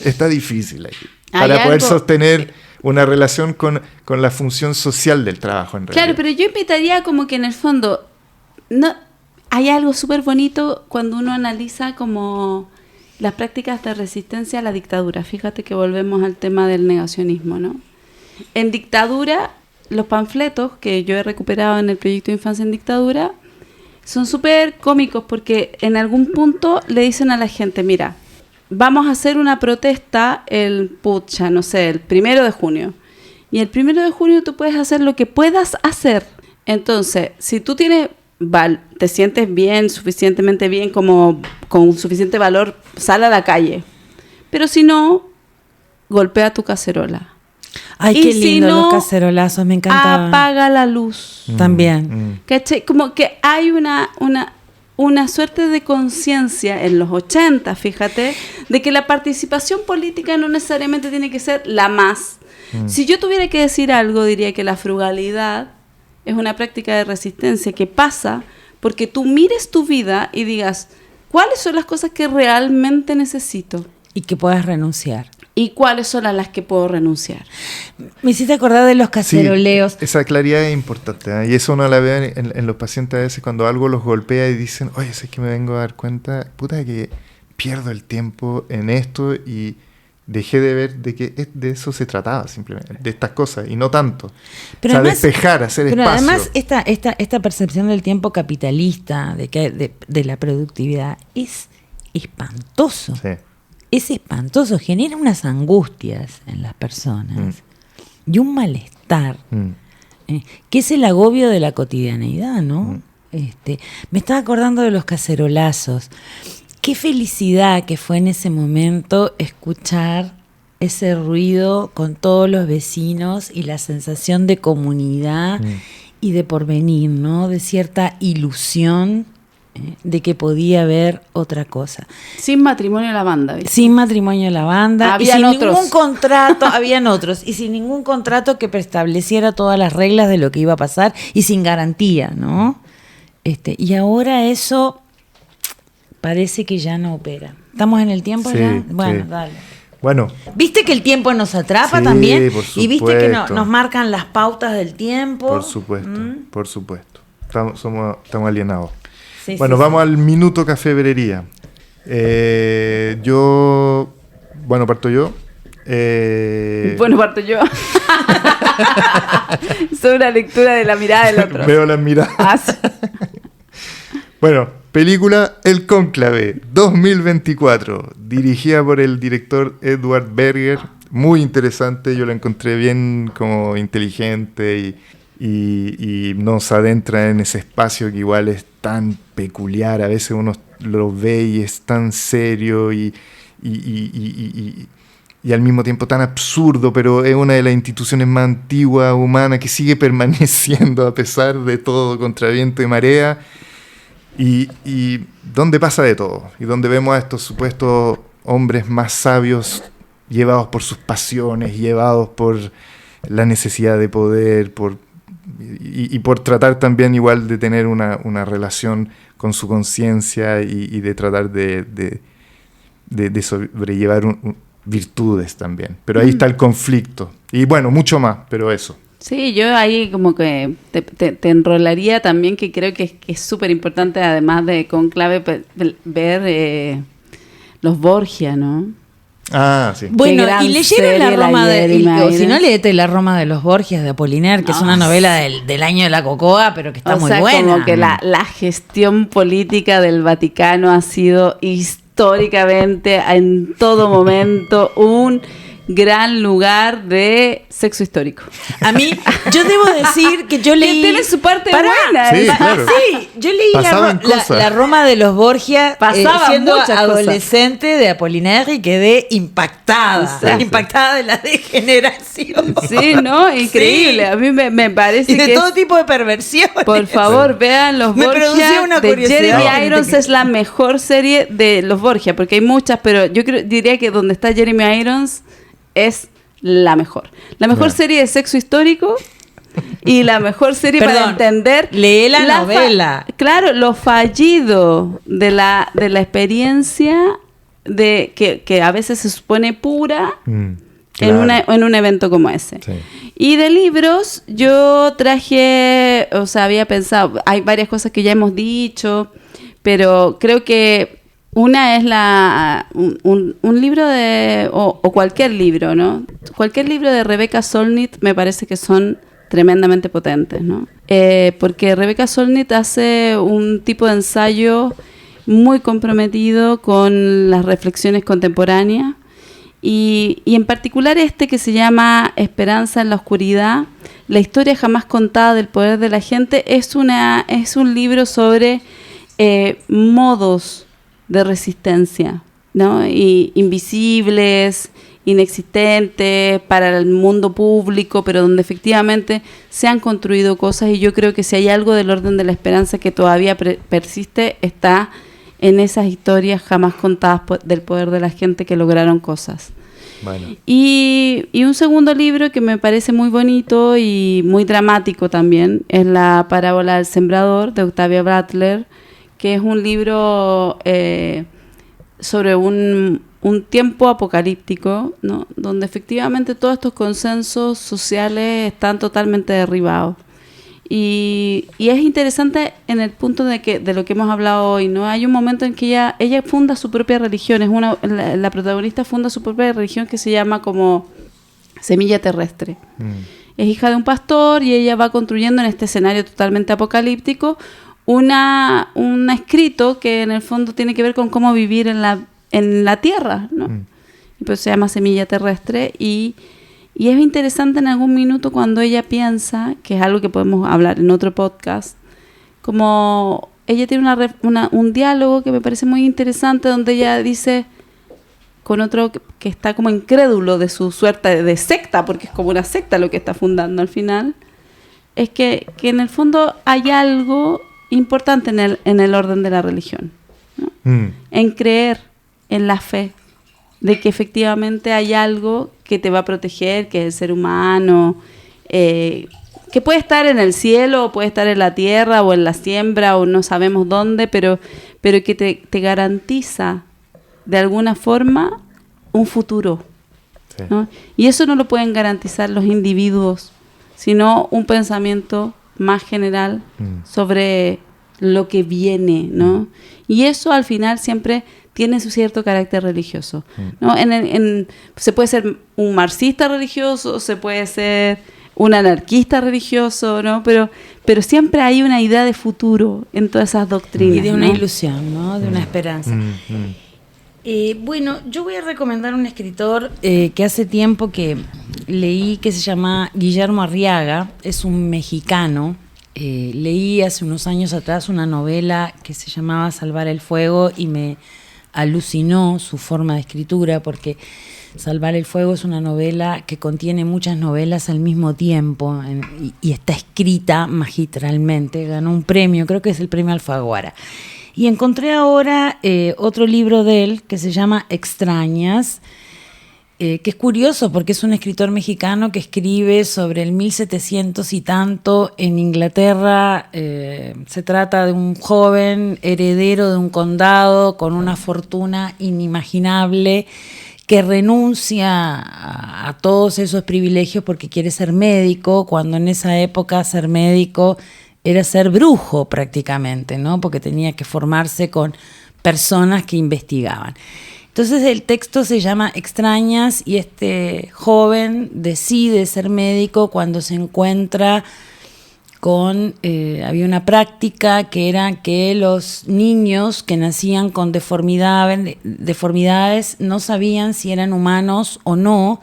está difícil aquí Hay para poder algo- sostener una relación con la función social del trabajo en realidad. Claro, pero yo invitaría como que en el fondo no hay algo súper bonito cuando uno analiza como las prácticas de resistencia a la dictadura. Fíjate que volvemos al tema del negacionismo, ¿no? En dictadura, los panfletos que yo he recuperado en el proyecto Infancia en Dictadura son súper cómicos porque en algún punto le dicen a la gente, mira, vamos a hacer una protesta el 1 de junio. Y el 1 de junio tú puedes hacer lo que puedas hacer. Entonces, si tú te sientes bien, suficientemente bien, como con suficiente valor, sal a la calle. Pero si no, golpea tu cacerola. Ay, Y qué si lindo no, los cacerolazos, me encantaban. Apaga la luz. También. ¿Cachai? Como que hay una suerte de conciencia en los 80, fíjate, de que la participación política no necesariamente tiene que ser la más. Si yo tuviera que decir algo, diría que la frugalidad es una práctica de resistencia que pasa porque tú mires tu vida y digas, ¿cuáles son las cosas que realmente necesito? Y que puedas renunciar. ¿Y cuáles son a las que puedo renunciar? Me hiciste acordar de los Sí, caceroleos. esa claridad es importante, ¿eh? Y eso uno la ve en los pacientes a veces cuando algo los golpea y dicen, oye, es que me vengo a dar cuenta, puta, que pierdo el tiempo en esto y dejé de ver de que de eso se trataba simplemente, de estas cosas y no tanto. Pero o sea, además- despejar, hacer Pero espacio. además esta percepción del tiempo capitalista, de la productividad, es espantoso. Sí. Es espantoso, genera unas angustias en las personas y un malestar, que es el agobio de la cotidianeidad, ¿no? Me estaba acordando de los cacerolazos. Qué felicidad que fue en ese momento escuchar ese ruido con todos los vecinos y la sensación de comunidad y de porvenir, ¿no? De cierta ilusión de que podía haber otra cosa. Sin matrimonio la banda, ¿viste? Sin matrimonio la banda. Habían y sin otros. ningún contrato, habían otros, y sin ningún contrato que preestableciera todas las reglas de lo que iba a pasar y sin garantía, ¿no? Y ahora eso parece que ya no opera. ¿Estamos en el tiempo Sí, ya? Bueno, sí. dale. Bueno, ¿Viste que el tiempo nos atrapa Sí, también? por Y viste que supuesto. nos marcan las pautas del tiempo. por supuesto, por supuesto. Estamos alienados. Sí, Bueno, sí, vamos al minuto cafebrería. Bueno, parto yo. Bueno, parto yo. Es una lectura de la mirada del otro. Veo las miradas. Ah, sí. Bueno, película El Cónclave, 2024, dirigida por el director Edward Berger. Muy interesante, yo la encontré bien como inteligente y nos adentra en ese espacio que igual es tan peculiar. A veces uno lo ve y es tan serio y al mismo tiempo tan absurdo, pero es una de las instituciones más antiguas, humanas, que sigue permaneciendo a pesar de todo, contra viento y marea. Y donde pasa de todo, y donde vemos a estos supuestos hombres más sabios llevados por sus pasiones, llevados por la necesidad de poder, y por tratar también igual de tener una relación con su conciencia y de tratar de sobrellevar virtudes también. Pero ahí está el conflicto. Y bueno, mucho más, pero eso. Sí, yo ahí como que te enrolaría también, que creo que es súper importante, además de Cónclave, ver los Borgia, ¿no? Ah, sí. Bueno, Qué gran y leyeron la serie, Roma Jeremy o si no, Irons. léete la Roma de los Borgias de Apollinaire, que es una novela del año de la cocoa, pero que está muy buena. Como que la gestión política del Vaticano ha sido históricamente, en todo momento, un gran lugar de sexo histórico. A mí, yo debo decir que yo leí... Que tiene su parte Pará. buena. Sí, claro. Sí, yo leí Pasaban cosas. la Roma de los Borgia Pasaban siendo muchas adolescente de Apollinaire y quedé impactada. Sí. Impactada de la degeneración. Sí, ¿no? Increíble. Sí. A mí me parece Y de que todo tipo de perversiones. por favor, vean los Me producía Borgia una de curiosidad. Jeremy Irons. Es la mejor serie de los Borgia, porque hay muchas, pero yo diría que donde está Jeremy Irons es la mejor. La mejor Claro. serie de sexo histórico y la mejor serie para Perdón, entender lee la novela. Claro, lo fallido de la experiencia de que a veces se supone pura Claro. en un evento como ese. Sí. Y de libros, yo traje, o sea, había pensado, hay varias cosas que ya hemos dicho, pero creo que una es un libro o cualquier libro, ¿no? Cualquier libro de Rebecca Solnit me parece que son tremendamente potentes, ¿no? Porque Rebecca Solnit hace un tipo de ensayo muy comprometido con las reflexiones contemporáneas y en particular que se llama Esperanza en la oscuridad, la historia jamás contada del poder de la gente, es un libro sobre modos de resistencia, ¿no? Y invisibles, inexistentes para el mundo público, pero donde efectivamente se han construido cosas, y yo creo que si hay algo del orden de la esperanza que todavía persiste, está en esas historias jamás contadas del poder de la gente que lograron cosas. Bueno. Y un segundo libro que me parece muy bonito y muy dramático también es La parábola del sembrador, de Octavia Butler, que es un libro sobre un tiempo apocalíptico, ¿no? Donde efectivamente todos estos consensos sociales están totalmente derribados. Y es interesante en el punto de lo que hemos hablado hoy, ¿no? Hay un momento en que ella funda su propia religión, la protagonista funda su propia religión que se llama como Semilla Terrestre. Es hija de un pastor y ella va construyendo en este escenario totalmente apocalíptico un escrito que en el fondo tiene que ver con cómo vivir en la tierra, ¿no? Y pues se llama Semilla Terrestre y es interesante en algún minuto cuando ella piensa, que es algo que podemos hablar en otro podcast, como ella tiene un diálogo que me parece muy interesante donde ella dice con otro que está como incrédulo de su suerte de secta, porque es como una secta lo que está fundando al final, es que en el fondo hay algo importante en el orden de la religión, ¿no? En creer en la fe, de que efectivamente hay algo que te va a proteger, que es el ser humano, que puede estar en el cielo, o puede estar en la tierra, o en la siembra, o no sabemos dónde, pero que te garantiza de alguna forma un futuro, Sí. ¿no? Y eso no lo pueden garantizar los individuos, sino un pensamiento más general sobre lo que viene, ¿no? Y eso al final siempre tiene su cierto carácter religioso, ¿no? Se puede ser un marxista religioso, se puede ser un anarquista religioso, ¿no? Pero siempre hay una idea de futuro en todas esas doctrinas, Y de una ¿no? ilusión, ¿no? De una esperanza. Bueno, yo voy a recomendar un escritor que hace tiempo que leí, que se llama Guillermo Arriaga, es un mexicano. Leí hace unos años atrás una novela que se llamaba Salvar el Fuego y me alucinó su forma de escritura, porque Salvar el Fuego es una novela que contiene muchas novelas al mismo tiempo y está escrita magistralmente. Ganó un premio, creo que es el premio Alfaguara. Y encontré ahora otro libro de él que se llama Extrañas, que es curioso porque es un escritor mexicano que escribe sobre el 1700 y tanto en Inglaterra. Se trata de un joven heredero de un condado con una fortuna inimaginable que renuncia a todos esos privilegios porque quiere ser médico, cuando en esa época ser médico era ser brujo prácticamente, ¿no? Porque tenía que formarse con personas que investigaban. Entonces el texto se llama Extrañas y este joven decide ser médico cuando se encuentra con... había una práctica que era que los niños que nacían con deformidades no sabían si eran humanos o no.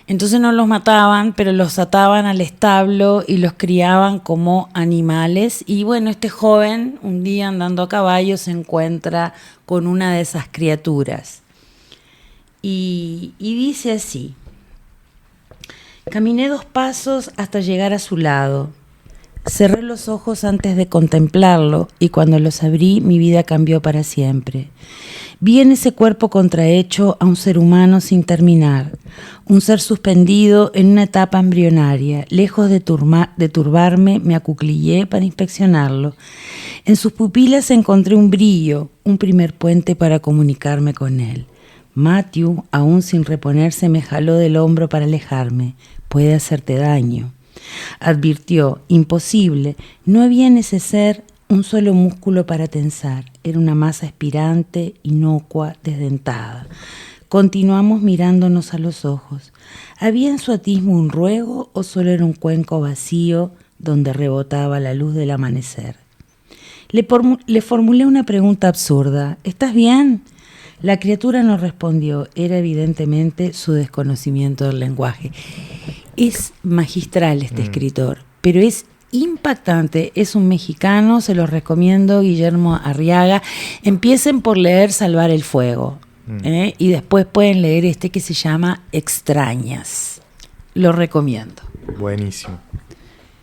Entonces no los mataban, pero los ataban al establo y los criaban como animales. Y bueno, este joven, un día andando a caballo, se encuentra con una de esas criaturas. Y dice así: caminé 2 pasos hasta llegar a su lado. Cerré los ojos antes de contemplarlo y cuando los abrí mi vida cambió para siempre. Vi en ese cuerpo contrahecho a un ser humano sin terminar, un ser suspendido en una etapa embrionaria. Lejos de turbarme, me acuclillé para inspeccionarlo. En sus pupilas encontré un brillo, un primer puente para comunicarme con él. Matthew, aún sin reponerse, me jaló del hombro para alejarme. Puede hacerte daño. Advirtió, imposible, no había en ese ser un solo músculo para tensar, era una masa expirante, inocua, desdentada. Continuamos mirándonos a los ojos. ¿Había en su atismo un ruego o solo era un cuenco vacío donde rebotaba la luz del amanecer? Le formulé una pregunta absurda. ¿Estás bien? La criatura no respondió, era evidentemente su desconocimiento del lenguaje. Es magistral este escritor, pero es impactante, es un mexicano, se los recomiendo, Guillermo Arriaga. Empiecen por leer Salvar el Fuego, y después pueden leer este que se llama Extrañas. Lo recomiendo. Buenísimo.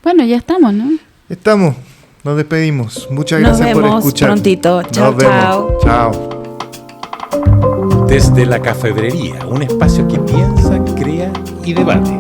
Bueno, ya estamos, ¿no? Estamos, nos despedimos. Muchas gracias por escuchar. Nos vemos prontito. Chao, chao. Chao. Desde la Cafebrería, un espacio que piensa, crea y debate.